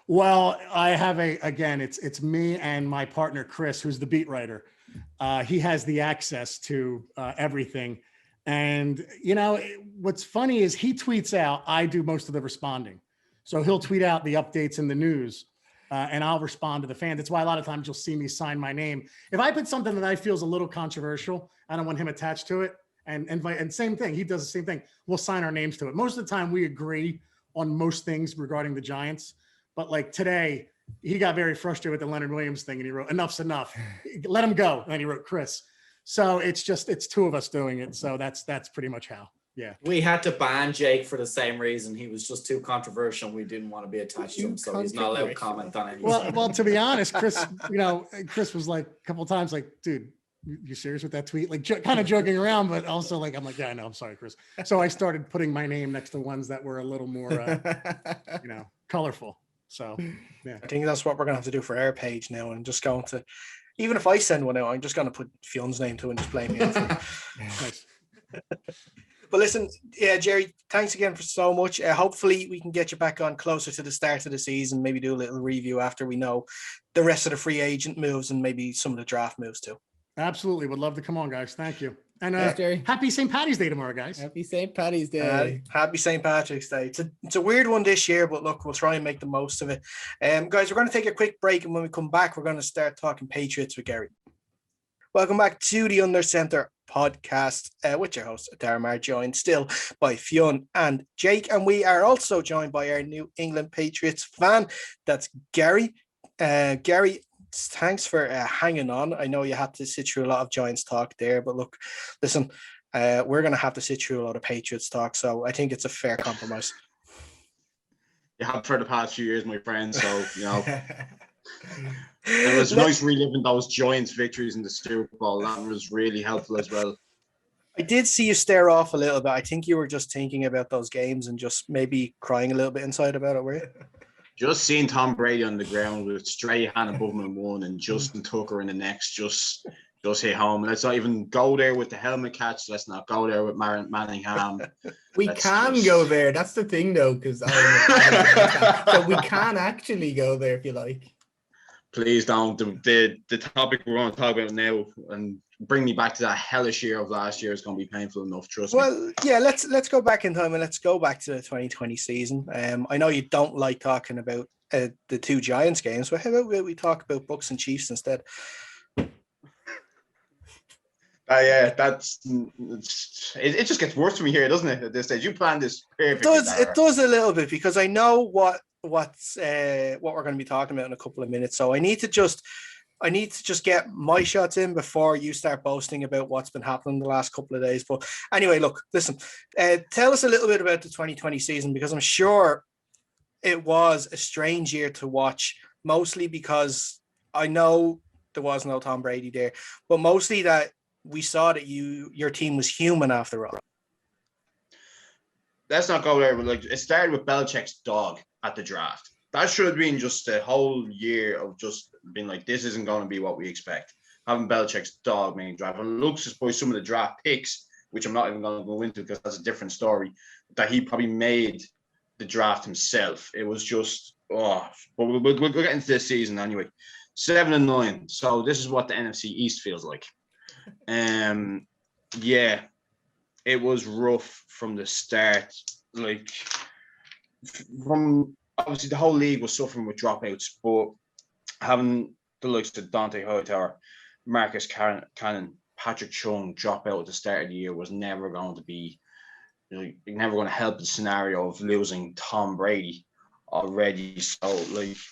Well, I have it's me and my partner, Chris, who's the beat writer. He has the access to everything. And, what's funny is he tweets out, I do most of the responding. So he'll tweet out the updates in the news and I'll respond to the fans. That's why a lot of times you'll see me sign my name. If I put something that I feel is a little controversial, I don't want him attached to it. And same thing, he does the same thing. We'll sign our names to it. Most of the time we agree on most things regarding the Giants. But like today, he got very frustrated with the Leonard Williams thing and he wrote, enough's enough. Let him go. And he wrote Chris. So it's two of us doing it. So that's pretty much how. Yeah. We had to ban Jake for the same reason. He was just too controversial. We didn't want to be attached to him. So he's not allowed to comment on anything. Well, to be honest, Chris, Chris was like a couple of times like, dude, you serious with that tweet? Like kind of joking around, but also like, I'm like, yeah, I know. I'm sorry, Chris. So I started putting my name next to ones that were a little more, colorful. So, yeah. I think that's what we're going to have to do for our page now. And just going to, even if I send one out, I'm just going to put Fion's name to it and just blame me. Nice. But listen, yeah, Jerry, thanks again for so much. Hopefully we can get you back on closer to the start of the season, maybe do a little review after we know the rest of the free agent moves and maybe some of the draft moves too. Absolutely. Would love to come on, guys. Thank you. And Jerry. Happy St. Paddy's Day tomorrow, guys. Happy St. Paddy's Day. Happy St. Patrick's Day. It's a weird one this year, but look, we'll try and make the most of it. Guys, we're going to take a quick break, and when we come back, we're going to start talking Patriots with Gary. Welcome back to the Under Center podcast with your host, Darmar, joined still by Fionn and Jake. And we are also joined by our New England Patriots fan. That's Gary. Gary, thanks for hanging on. I know you had to sit through a lot of Giants talk there, but look, listen, we're going to have to sit through a lot of Patriots talk, so I think it's a fair compromise. You have for the past few years, my friend, so, it was nice reliving those Giants victories in the Super Bowl. That was really helpful as well. I did see you stare off a little bit. I think you were just thinking about those games and just maybe crying a little bit inside about it, were you? Just seeing Tom Brady on the ground with Strahan above him in one and Justin Tucker in the next, just hit home. Let's not even go there with the helmet catch. Let's not go there with Manningham. We can go there. That's the thing, though, because so we can actually go there if you like. Please don't. The topic we're going to talk about now and bring me back to that hellish year of last year is going to be painful enough. Trust me. Well, yeah, let's go back in time and let's go back to the 2020 season. I know you don't like talking about the two Giants games, but how about we talk about Bucks and Chiefs instead? Yeah, it just gets worse for me here, doesn't it? At this stage, you planned this perfectly. It does a little bit because I know what we're going to be talking about in a couple of minutes. So I need to just get my shots in before you start boasting about what's been happening the last couple of days. But anyway, look, listen, tell us a little bit about the 2020 season, because I'm sure it was a strange year to watch, mostly because I know there was no Tom Brady there, but mostly that we saw that your team was human after all. Let's not go there. But it started with Belichick's dog at the draft. That should have been just a whole year of just being like, this isn't going to be what we expect. Having Belichick's dog main draft. And looks just by some of the draft picks, which I'm not even going to go into because that's a different story, that he probably made the draft himself. It was just, but we'll get into this season anyway. 7-9. So this is what the NFC East feels like. Yeah, it was rough from the start. From obviously the whole league was suffering with dropouts, but having the likes of Dante Hightower, Marcus Cannon, Patrick Chung drop out at the start of the year was never going to help the scenario of losing Tom Brady already. So if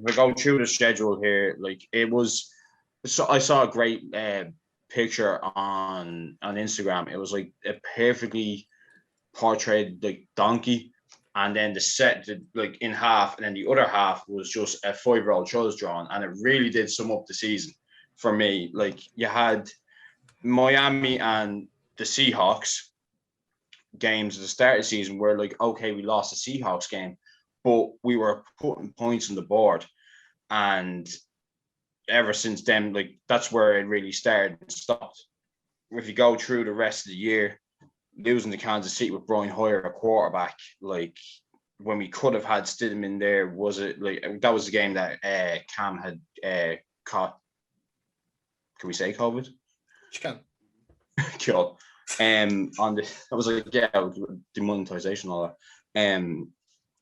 I go through the schedule here, it was. So I saw a great picture on Instagram. It was like a perfectly portrayed donkey, and then the set in half, and then the other half was just a 5-year-old child's drawn, and it really did sum up the season for me. You had Miami and the Seahawks games at the start of the season where okay, we lost the Seahawks game, but we were putting points on the board, and ever since then, that's where it really started and stopped. if you go through the rest of the year, losing to Kansas City with Brian Hoyer a quarterback, like when we could have had Stidham in there, was it like that was the game that Cam had caught? Can we say COVID? You can. Cool. On the I was like, yeah, demonetization, all that.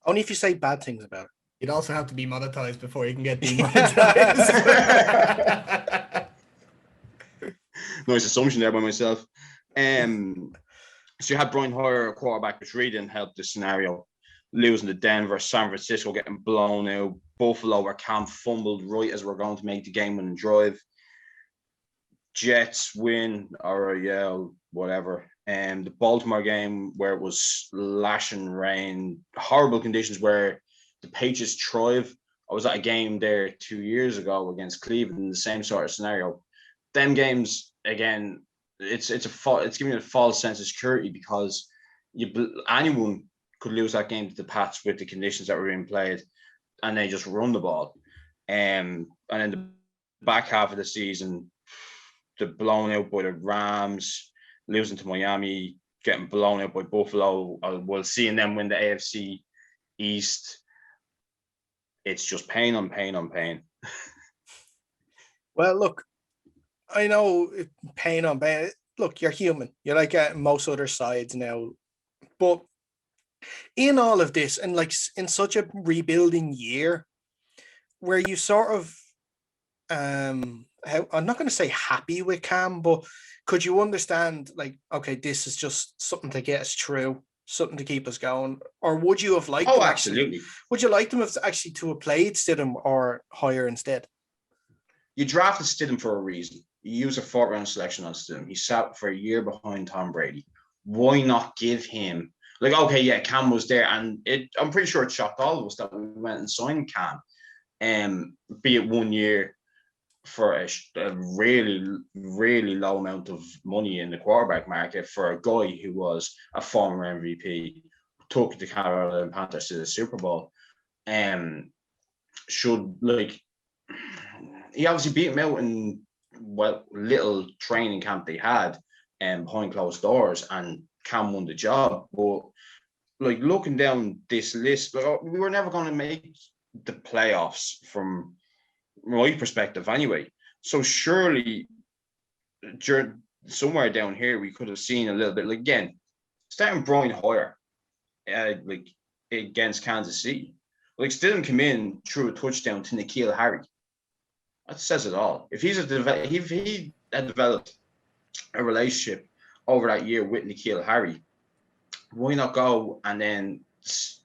Only if you say bad things about it. You'd also have to be monetized before you can get demonetized. Nice assumption there by myself. So you had Brian Hoyer, a quarterback, which really didn't help the scenario. Losing to Denver, San Francisco getting blown out, Buffalo where Cam fumbled right as we're going to make the game-winning drive. Jets win, or yeah, whatever. The Baltimore game where it was lashing rain, horrible conditions where the Patriots thrive. I was at a game there 2 years ago against Cleveland in the same sort of scenario. Them games again, it's giving you a false sense of security because anyone could lose that game to the Pats with the conditions that were being played, and they just run the ball. And then the back half of the season, they're blown out by the Rams, losing to Miami, getting blown out by Buffalo, while seeing them win the AFC East. It's just pain on pain on pain. Well, look, I know pain on pain. Look, you're human. You're like most other sides now. But in all of this, and like in such a rebuilding year, where you sort of, I'm not going to say happy with Cam, but could you understand, like, okay, this is just something to get us through, something to keep us going, or would you have liked? Oh, them absolutely. Would you like them actually to have played Stidham or Hoyer instead? You drafted Stidham for a reason. You use a 4th round selection on Stidham. He sat for a year behind Tom Brady. Why not give him, like, okay, yeah, Cam was there, and I'm pretty sure it shocked all of us that we went and signed Cam, be it 1 year for a really, really low amount of money in the quarterback market for a guy who was a former MVP, took the Carolina Panthers to the Super Bowl. Should, like, he obviously beat him out in little training camp they had behind closed doors, and Cam won the job. But like looking down this list, we were never going to make the playoffs from my perspective anyway. So surely somewhere down here we could have seen a little bit, like, again, starting Brian Hoyer like against Kansas City. Like, Stidham came in, threw a touchdown to N'Keal Harry. That says it all. If he had developed a relationship over that year with N'Keal Harry, why not go and then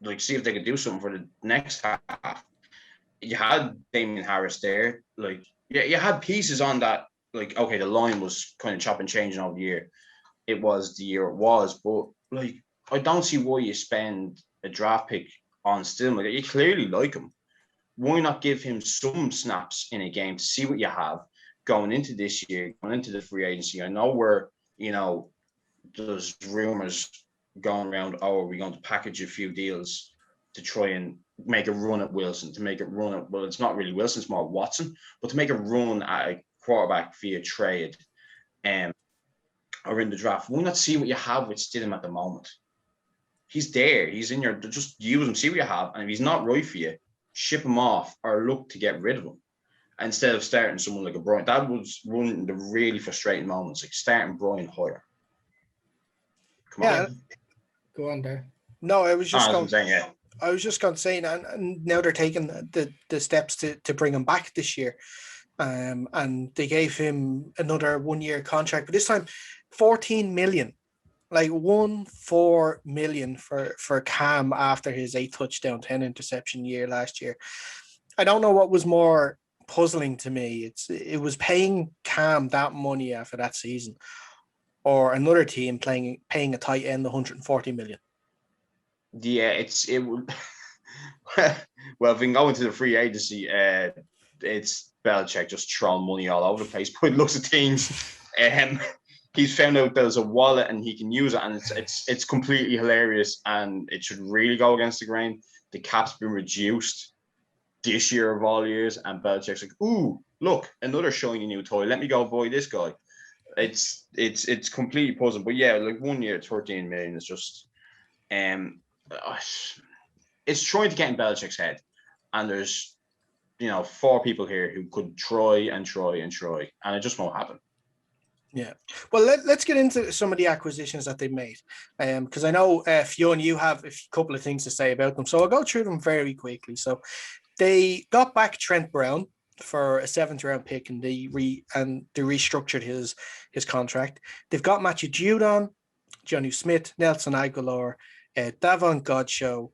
like see if they could do something for the next half? You had Damian Harris there. Like, yeah, you had pieces on that. Like, okay, the line was kind of chop and changing over the year. It was the year it was, but like, I don't see why you spend a draft pick on Stidham. Like, you clearly like him. Why not give him some snaps in a game to see what you have going into this year, going into the free agency? I know there's rumors going around, are we going to package a few deals to try and make a run at Wilson, well, it's not really Wilson, it's more Watson, but to make a run at a quarterback via trade or in the draft. Why not see what you have with Stidham at the moment? He's there, he's in your, just use him, see what you have, and if he's not right for you, ship him off or look to get rid of him instead of starting someone like a Brian. That was one of the really frustrating moments, like starting Brian Hoyer. Come on. Go on there. No, I was just going to say, and now they're taking the steps to bring him back this year. And they gave him another 1 year contract, but this time 14 million. Like 14 million for Cam after his 8 touchdown, 10 interception year last year. I don't know what was more puzzling to me. It was paying Cam that money after that season, or another team paying a tight end 140 million. Yeah, it would. Well, if we can go into the free agency, it's Belichick just throwing money all over the place, putting lots of teams. He's found out there's a wallet and he can use it, and it's completely hilarious, and it should really go against the grain. The cap's been reduced this year of all years, and Belichick's like, ooh, look, another shiny new toy. Let me go buy this guy. It's completely puzzling. But yeah, like 1 year, 13 million is just it's trying to get in Belichick's head, and there's 4 people here who could try and try and try, and it just won't happen. Yeah. Well, let's get into some of the acquisitions that they made, because I know Fionn, you have a couple of things to say about them, so I'll go through them very quickly. So they got back Trent Brown for a 7th-round pick, and they restructured his contract. They've got Matthew Judon, Jonnu Smith, Nelson Aguilar, Davon Godchaux,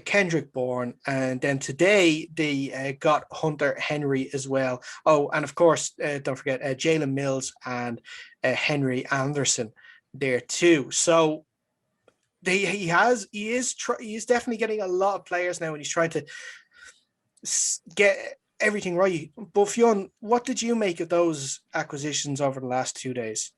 Kendrick Bourne, and then today they got Hunter Henry as well. Oh, and of course, don't forget Jalen Mills and Henry Anderson there too. So he is definitely getting a lot of players now, and he's trying to get everything right. But Fionn, what did you make of those acquisitions over the last 2 days?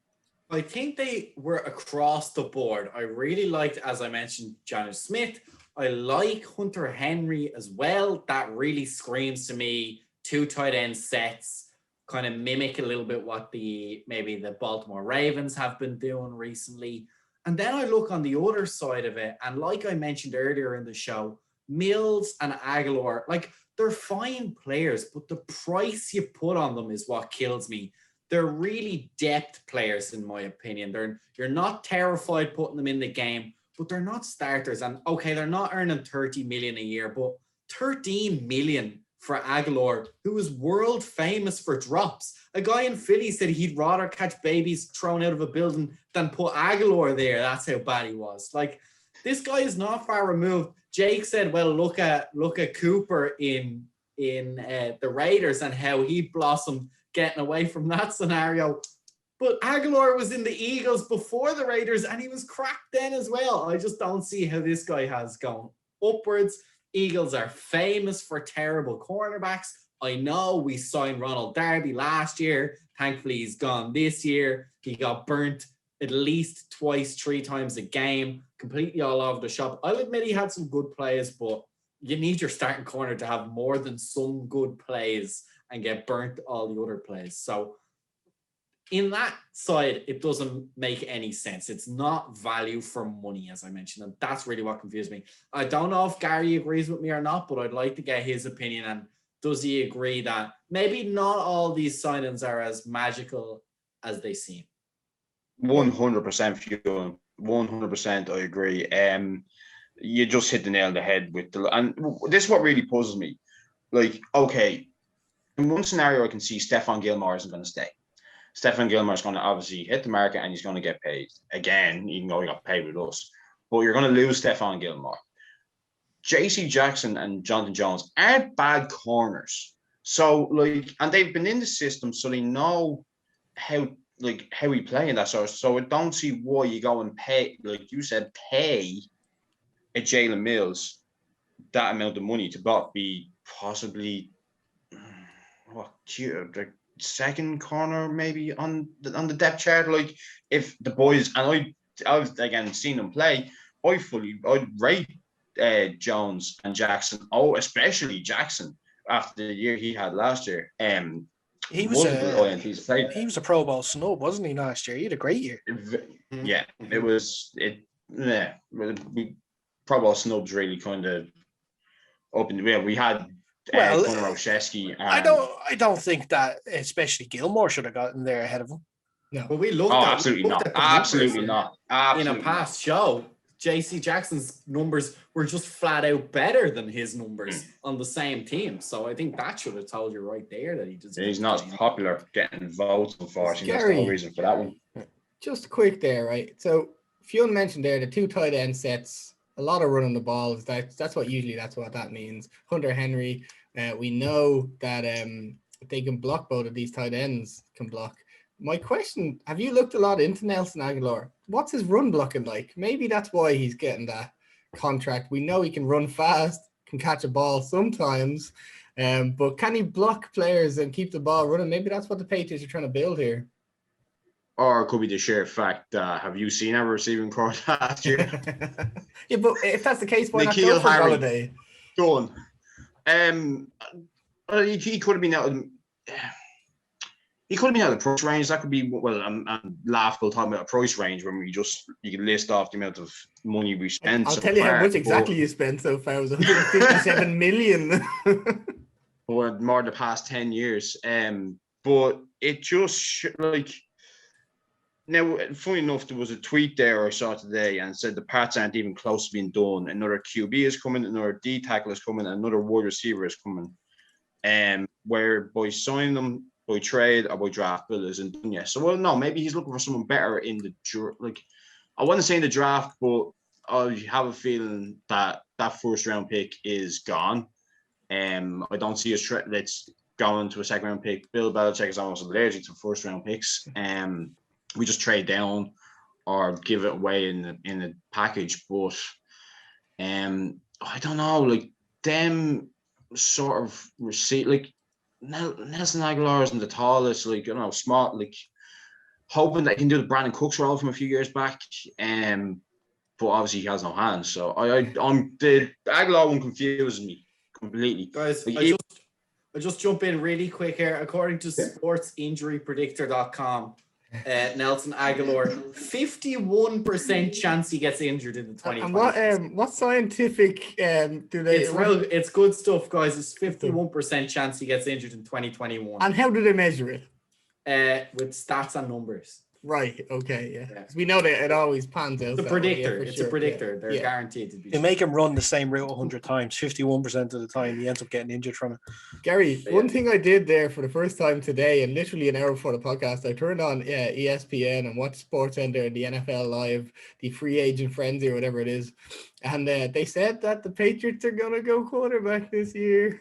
I think they were across the board. I really liked, as I mentioned, Jonnu Smith. I like Hunter Henry as well. That really screams to me 2 tight end sets, kind of mimic a little bit what maybe the Baltimore Ravens have been doing recently. And then I look on the other side of it, and like I mentioned earlier in the show, Mills and Aguilar, like they're fine players, but the price you put on them is what kills me. They're really depth players, in my opinion. You're not terrified putting them in the game, but they're not starters. And okay, they're not earning 30 million a year, but 13 million for Aguilar, who is world famous for drops. A guy in Philly said he'd rather catch babies thrown out of a building than put Aguilar there. That's how bad he was. Like, this guy is not far removed. Jake said, well, look at Cooper in the Raiders and how he blossomed getting away from that scenario. But Aguilar was in the Eagles before the Raiders, and he was cracked then as well. I just don't see how this guy has gone upwards. Eagles are famous for terrible cornerbacks. I know we signed Ronald Darby last year. Thankfully, he's gone this year. He got burnt at least 2-3 times a game, completely all over the shop. I'll admit he had some good plays, but you need your starting corner to have more than some good plays and get burnt all the other plays. So in that side, it doesn't make any sense. It's not value for money, as I mentioned, and that's really what confused me. I don't know if Gary agrees with me or not, but I'd like to get his opinion. And does he agree that maybe not all these signings are as magical as they seem? 100% Fuel. 100% I agree. You just hit the nail on the head with and this is what really puzzles me. Like, okay, in one scenario, I can see Stephon Gilmore isn't going to stay. Stephon Gilmore is going to obviously hit the market and he's going to get paid again, even though he got paid with us. But you're going to lose Stephon Gilmore. JC Jackson and Jonathan Jones aren't bad corners. So, like, and they've been in the system, so they know how we play in that sort. So I don't see why you go and pay, like you said, pay a Jalen Mills that amount of money to be possibly the second corner maybe on the depth chart. Like, if the boys, and I've again seen them play, I'd rate Jones and Jackson. Oh, especially Jackson after the year he had last year. He was a Pro Bowl snub, wasn't he, last year? He had a great year. Yeah, it was. Pro Bowl snubs really kind of opened. We had Conor Olszewski. I don't think that especially Gilmore should have gotten there ahead of him. No, but we looked absolutely not. Absolutely not. In a past show, JC Jackson's numbers were just flat out better than his numbers on the same team. So I think that should have told you right there that he's not as popular getting votes, unfortunately. That's the whole reason for that one. Just quick there, right? So Fionn mentioned there the 2 tight end sets, a lot of running the balls. That's what that means. Hunter Henry, we know that they can block. Both of these tight ends can block. My question, have you looked a lot into Nelson Aguilar? What's his run blocking like? Maybe that's why he's getting that contract. We know he can run fast, can catch a ball sometimes, but can he block players and keep the ball running? Maybe that's what the Patriots are trying to build here. Or it could be the sheer fact, have you seen our receiving core last year? Yeah, but if that's the case, why not go for Holiday? Done. He could have been out. He could have been out of the price range. That could be, well, I'm laughable talking about a price range when you can list off the amount of money we spent. I'll so tell you how far, much exactly you spent so far. It was 157 million. Or more the past 10 years. But it just like now, funny enough, there was a tweet there I saw today and said the parts aren't even close to being done. Another QB is coming, another D tackle is coming, another wide receiver is coming. Where by signing them by trade or by draft, Bill isn't done yet. So, well, no, maybe he's looking for someone better in the like. I wouldn't say in the draft, but I have a feeling that that first round pick is gone. I don't see us let's go into a second round pick. Bill Belichick is almost allergic to first round picks. We just trade down or give it away in the package. But I don't know, like them sort of receipt, like Nelson Aguilar isn't the tallest, like, you know, smart, like hoping that he can do the Brandon Cooks role from a few years back. But obviously he has no hands. So I'm the Aguilar one confuses me completely. Guys, like, I just jump in really quick here. According to sportsinjurypredictor.com, Nelson Aguilar, 51% chance he gets injured in the 2020. And what scientific do they? It's good stuff, guys. It's 51% chance he gets injured in 2021. And how do they measure it? With stats and numbers. Right. Okay. Yeah. We know that it always pans out. It's a predictor. It's sure. a predictor. Yeah. They're guaranteed to be. You make him run the same route 100 times. 51% of the time, he ends up getting injured from it. Gary, one thing I did there for the first time today, and literally an hour before the podcast, I turned on ESPN and watched SportsCenter and the NFL Live, the free agent frenzy or whatever it is, and they said that the Patriots are gonna go quarterback this year.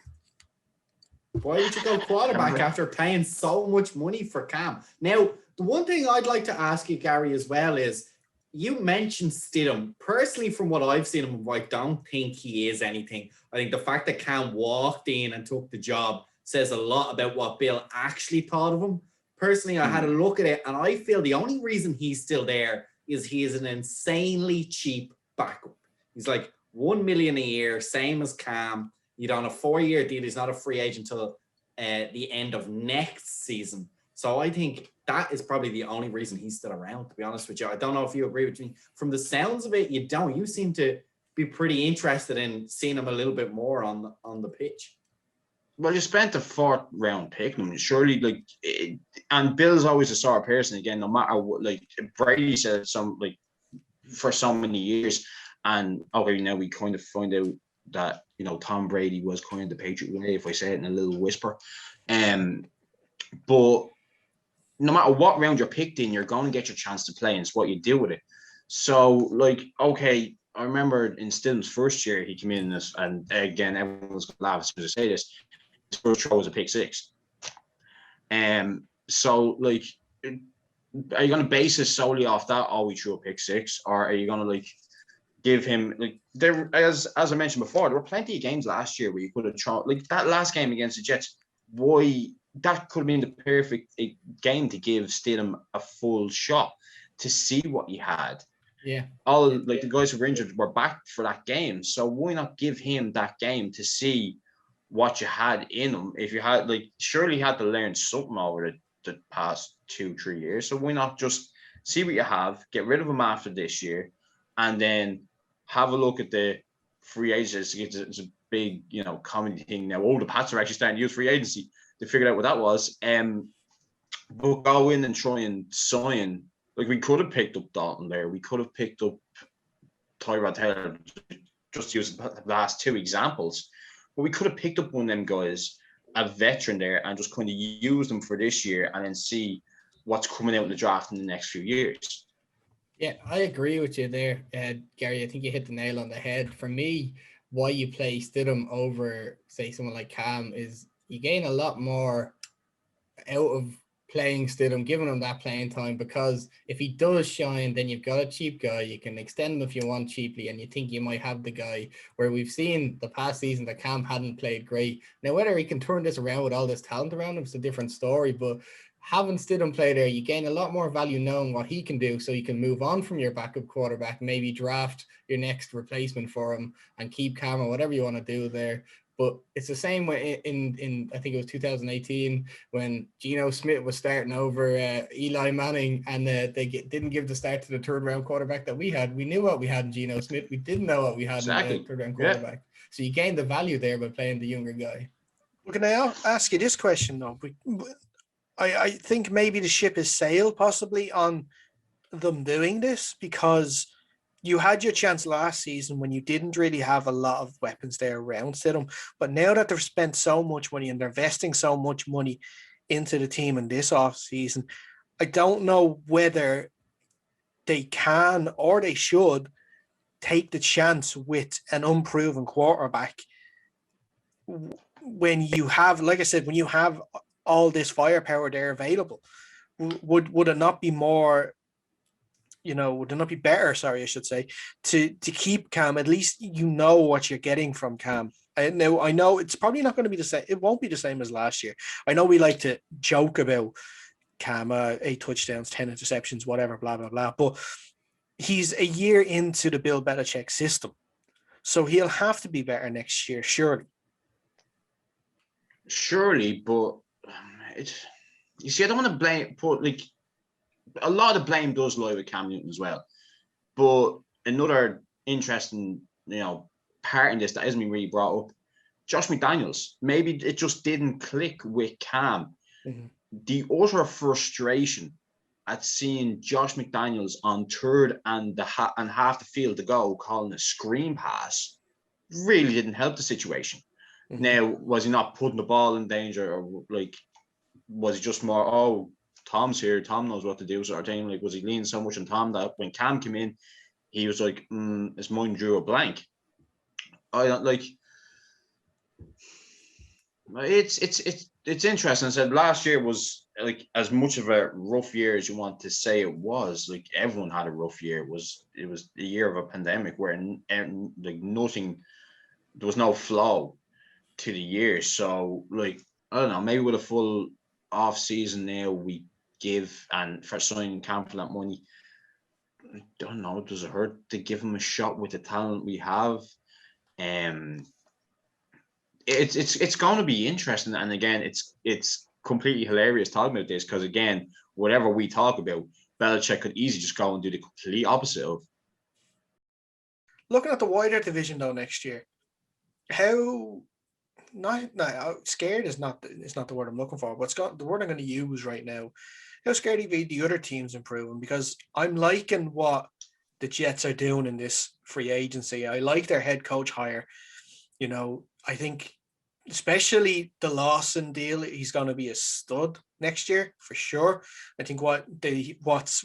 Why would you go quarterback after paying so much money for Cam? Now, the one thing I'd like to ask you, Gary, as well is you mentioned Stidham. Personally, from what I've seen him, I don't think he is anything. I think the fact that Cam walked in and took the job says a lot about what Bill actually thought of him. Personally, I had a look at it, and I feel the only reason he's still there is he is an insanely cheap backup. He's like $1 million a year, same as Cam. He's on a 4-year deal. He's not a free agent until the end of next season. So I think that is probably the only reason he's still around, to be honest with you. I don't know if you agree with me. From the sounds of it, you don't. You seem to be pretty interested in seeing him a little bit more on the pitch. Well, you spent a 4th round pick. I mean, surely, and Bill's always the sort of person, again, no matter what, like Brady said for so many years. And okay, now we kind of find out that, you know, Tom Brady was kind of the Patriot way, if I say it in a little whisper. But no matter what round you're picked in, you're going to get your chance to play, and it's what you do with it. So, okay, I remember in Stidham's first year, he came in and again, everyone's going to laugh as soon as I say this. His first throw was a pick 6. So, are you going to base it solely off that? Oh, we threw a pick 6, or are you going to give him there? As I mentioned before, there were plenty of games last year where you could have thrown that last game against the Jets. Why? That could have been the perfect game to give Stidham a full shot to see what he had. Yeah. All the guys who were injured were back for that game. So why not give him that game to see what you had in him? If you had surely you had to learn something over the past 2-3 years. So why not just see what you have, get rid of him after this year, and then have a look at the free agency. It's a big, comedy thing now. The Pats are actually starting to use free agency. They figured out what that was. But go in and try and sign. We could have picked up Dalton there. We could have picked up Tyrod Taylor, just to use the last 2 examples. But we could have picked up one of them guys, a veteran there, and just kind of use them for this year and then see what's coming out in the draft in the next few years. Yeah, I agree with you there, Gary. I think you hit the nail on the head. For me, why you play Stidham over, say, someone like Cam is you gain a lot more out of playing Stidham, giving him that playing time, because if he does shine, then you've got a cheap guy. You can extend him if you want cheaply, and you think you might have the guy. Where we've seen the past season that Cam hadn't played great. Now, whether he can turn this around with all this talent around him is a different story, but having Stidham play there, you gain a lot more value knowing what he can do, so you can move on from your backup quarterback, maybe draft your next replacement for him and keep Cam or whatever you want to do there. But it's the same way in I think it was 2018 when Geno Smith was starting over Eli Manning, and didn't give the start to the third round quarterback that we had. We knew what we had in Geno Smith. We didn't know what we had in the third round quarterback. So you gained the value there by playing the younger guy. Well, can I ask you this question though? I think maybe the ship has sailed possibly on them doing this, because you had your chance last season when you didn't really have a lot of weapons there around Stidham. But now that they've spent so much money and they're investing so much money into the team in this offseason, I don't know whether they can or they should take the chance with an unproven quarterback when you have, like I said, when you have all this firepower there available. Would it not be more, would it not be better, I should say, to keep Cam? At least you know what you're getting from Cam. I know it's probably not going to be the same. It won't be the same as last year. I know we like to joke about Cam, 8 touchdowns, 10 interceptions, whatever, blah, blah, blah. But he's a year into the Bill Belichick system. So he'll have to be better next year, surely. Surely, but you see, I don't want to put a lot of blame does lie with Cam Newton as well. But another interesting, part in this that hasn't been really brought up, Josh McDaniels. Maybe it just didn't click with Cam. Mm-hmm. The utter frustration at seeing Josh McDaniels on third and half the field to go calling a screen pass really didn't help the situation. Mm-hmm. Now, was he not putting the ball in danger, or was he just more, Tom's here, Tom knows what to do sort of thing? Was he leaning so much on Tom that when Cam came in, he was like, his mind drew a blank? I don't it's interesting. I said last year was as much of a rough year as you want to say it was. Everyone had a rough year. It was a year of a pandemic where nothing, there was no flow to the year. So I don't know, maybe with a full off season now we give, and for signing Cam for that money, I don't know, does it hurt to give him a shot with the talent we have? It's going to be interesting, and again, it's completely hilarious talking about this, because again, whatever we talk about, Belichick could easily just go and do the complete opposite of. Looking at the wider division though next year, scared is not the word I'm looking for, but the word I'm going to use right now. How scared are the other teams improving? Because I'm liking what the Jets are doing in this free agency. I like their head coach hire. I think especially the Lawson deal, he's going to be a stud next year for sure. I think what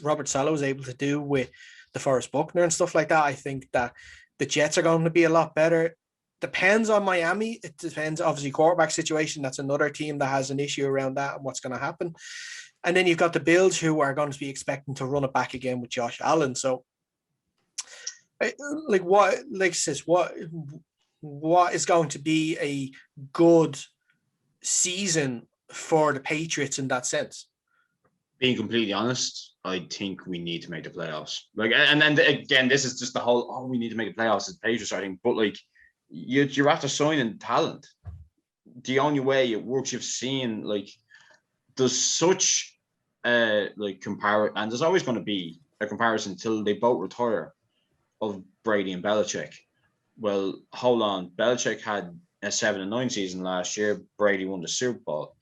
Robert Saleh was able to do with DeForest Buckner and stuff like that, I think that the Jets are going to be a lot better. Depends on Miami. It depends, obviously, quarterback situation. That's another team that has an issue around that and what's going to happen. And then you've got the Bills, who are going to be expecting to run it back again with Josh Allen. So, what is going to be a good season for the Patriots in that sense? Being completely honest, I think we need to make the playoffs. And then again, this is just the whole, we need to make the playoffs as the Patriots, I think. But you're after signing talent. The only way it works, you've seen there's such comparison, and there's always going to be a comparison until they both retire, of Brady and Belichick. Well, hold on. Belichick had a 7-9 season last year. Brady won the Super Bowl.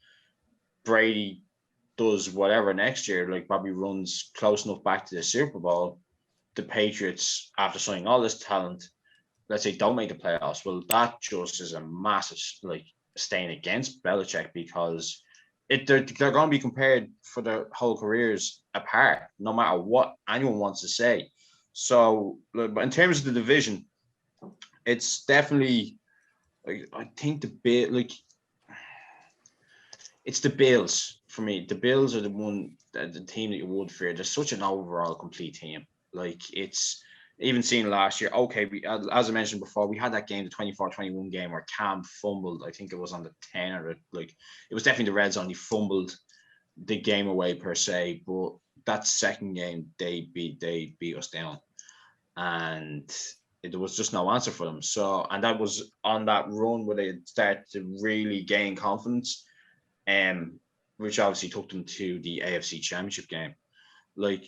Brady does whatever next year, probably runs close enough back to the Super Bowl. The Patriots, after signing all this talent, let's say don't make the playoffs. Well, that just is a massive stain against Belichick, because they're going to be compared for their whole careers apart, no matter what anyone wants to say. So, but in terms of the division, it's definitely, I think it's the Bills for me. The Bills are the team that you would fear. They're such an overall complete team. It's even seen last year. Okay, as I mentioned before, we had that game, the 24-21 game, where Cam fumbled. I think it was on the 10 or it was definitely the red zone. He fumbled the game away per se, but that second game they beat us down, and there was just no answer for them. So, and that was on that run where they started to really gain confidence, which obviously took them to the AFC Championship game. Like,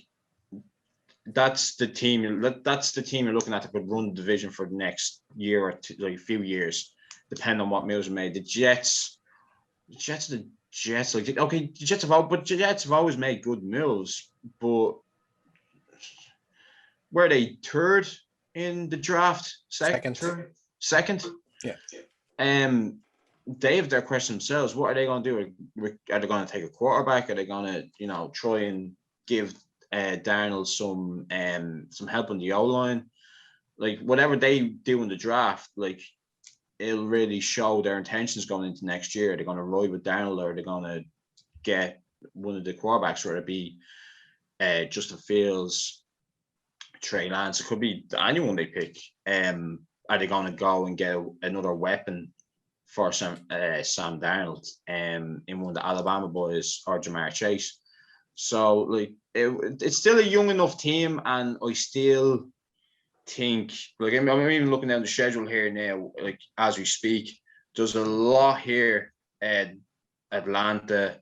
that's the team. That's the team you're looking at that could run the division for the next year or two, like a few years, depending on what moves are made. The Jets. Like, okay, the Jets have always made good moves, but were they third in the draft? Second. Yeah. They have their question themselves. What are they going to do? Are they going to take a quarterback? Are they going to, try and give Darnold some help on the O-line? Like, whatever they do in the draft, like, it'll really show their intentions going into next year. Are they going to ride with Darnold, or are they going to get one of the quarterbacks, whether it be Justin Fields, Trey Lance? It could be anyone they pick. Are they going to go and get another weapon for Sam Darnold in one of the Alabama boys, or Jamar Chase? So, like, it's still a young enough team, and I still think, like, I'm even looking down the schedule here now, like, as we speak, there's a lot here. Atlanta,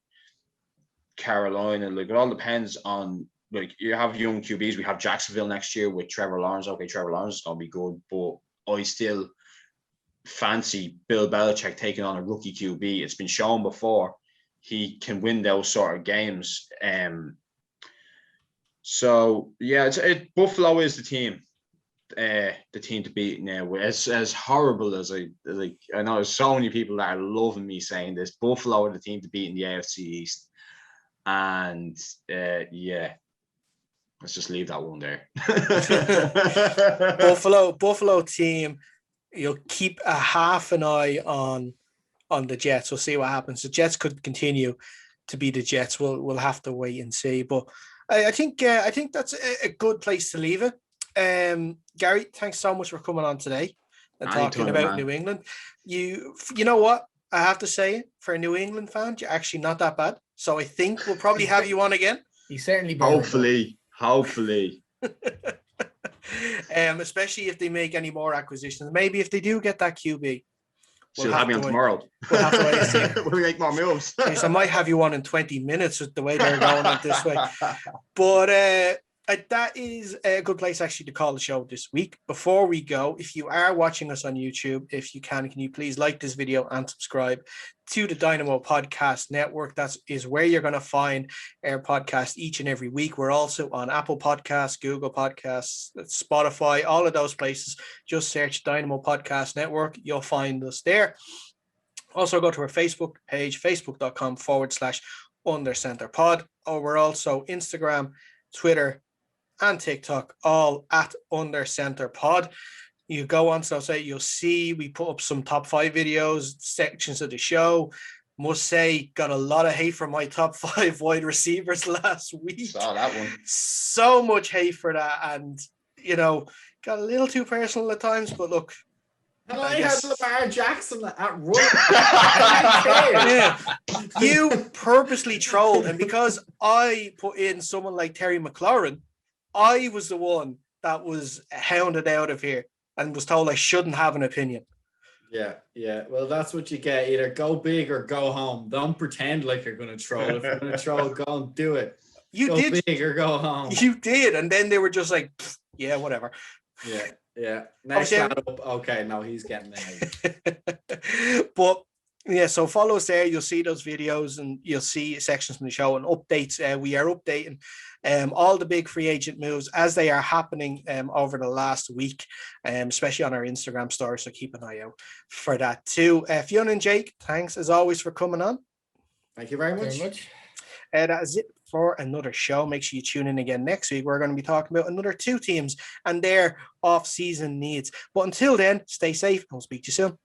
Carolina, like, it all depends on, like, you have young QBs. We have Jacksonville next year with Trevor Lawrence. Okay, Trevor Lawrence is going to be good, but I still fancy Bill Belichick taking on a rookie QB. It's been shown before he can win those sort of games. So yeah, Buffalo is the team to beat now. As horrible as I know there's so many people that are loving me saying this. Buffalo are the team to beat in the AFC East, and yeah, let's just leave that one there. Buffalo team. You'll keep a half an eye on the Jets. We'll see what happens. The Jets could continue to be the Jets. We'll have to wait and see. But I think that's a good place to leave it. Gary, thanks so much for coming on today and talking about New England. You know what? I have to say, for a New England fan, you're actually not that bad. So I think we'll probably have you on again. He's certainly hopefully. Especially if they make any more acquisitions. Maybe if they do get that QB. She'll have me on tomorrow. We'll have to wait and see. We'll make more moves. I might have you on in 20 minutes with the way they're going at this way. But that is a good place actually to call the show this week. Before we go, if you are watching us on YouTube, if you can you please like this video and subscribe to the Dynamo Podcast Network? That is where you're going to find our podcast each and every week. We're also on Apple Podcasts, Google Podcasts, Spotify, all of those places. Just search Dynamo Podcast Network. You'll find us there. Also go to our Facebook page, facebook.com/UnderCenterPod. Or we're also Instagram, Twitter, and TikTok, all at UnderCenterPod. You go on, so say you'll see we put up some top 5 videos, sections of the show. Must say, got a lot of hate from my top 5 wide receivers last week. Saw that one. So much hate for that, and got a little too personal at times. But look, and I had Lamar Jackson at run. Yeah. You purposely trolled, and because I put in someone like Terry McLaurin, I was the one that was hounded out of here and was told I shouldn't have an opinion. Yeah. Well, that's what you get. Either go big or go home. Don't pretend like you're going to troll. If you're going to troll, go and do it. You go did. Big or go home. You did. And then they were just like, yeah, whatever. Yeah. Next up. Okay, no, he's getting there. But yeah, so follow us there. You'll see those videos and you'll see sections from the show and updates. We are updating all the big free agent moves as they are happening over the last week, especially on our Instagram story. So keep an eye out for that too. Fiona and Jake, thanks as always for coming on. Thank you very much. That is it for another show. Make sure you tune in again next week. We're going to be talking about another 2 teams and their off-season needs. But until then, stay safe and we'll speak to you soon.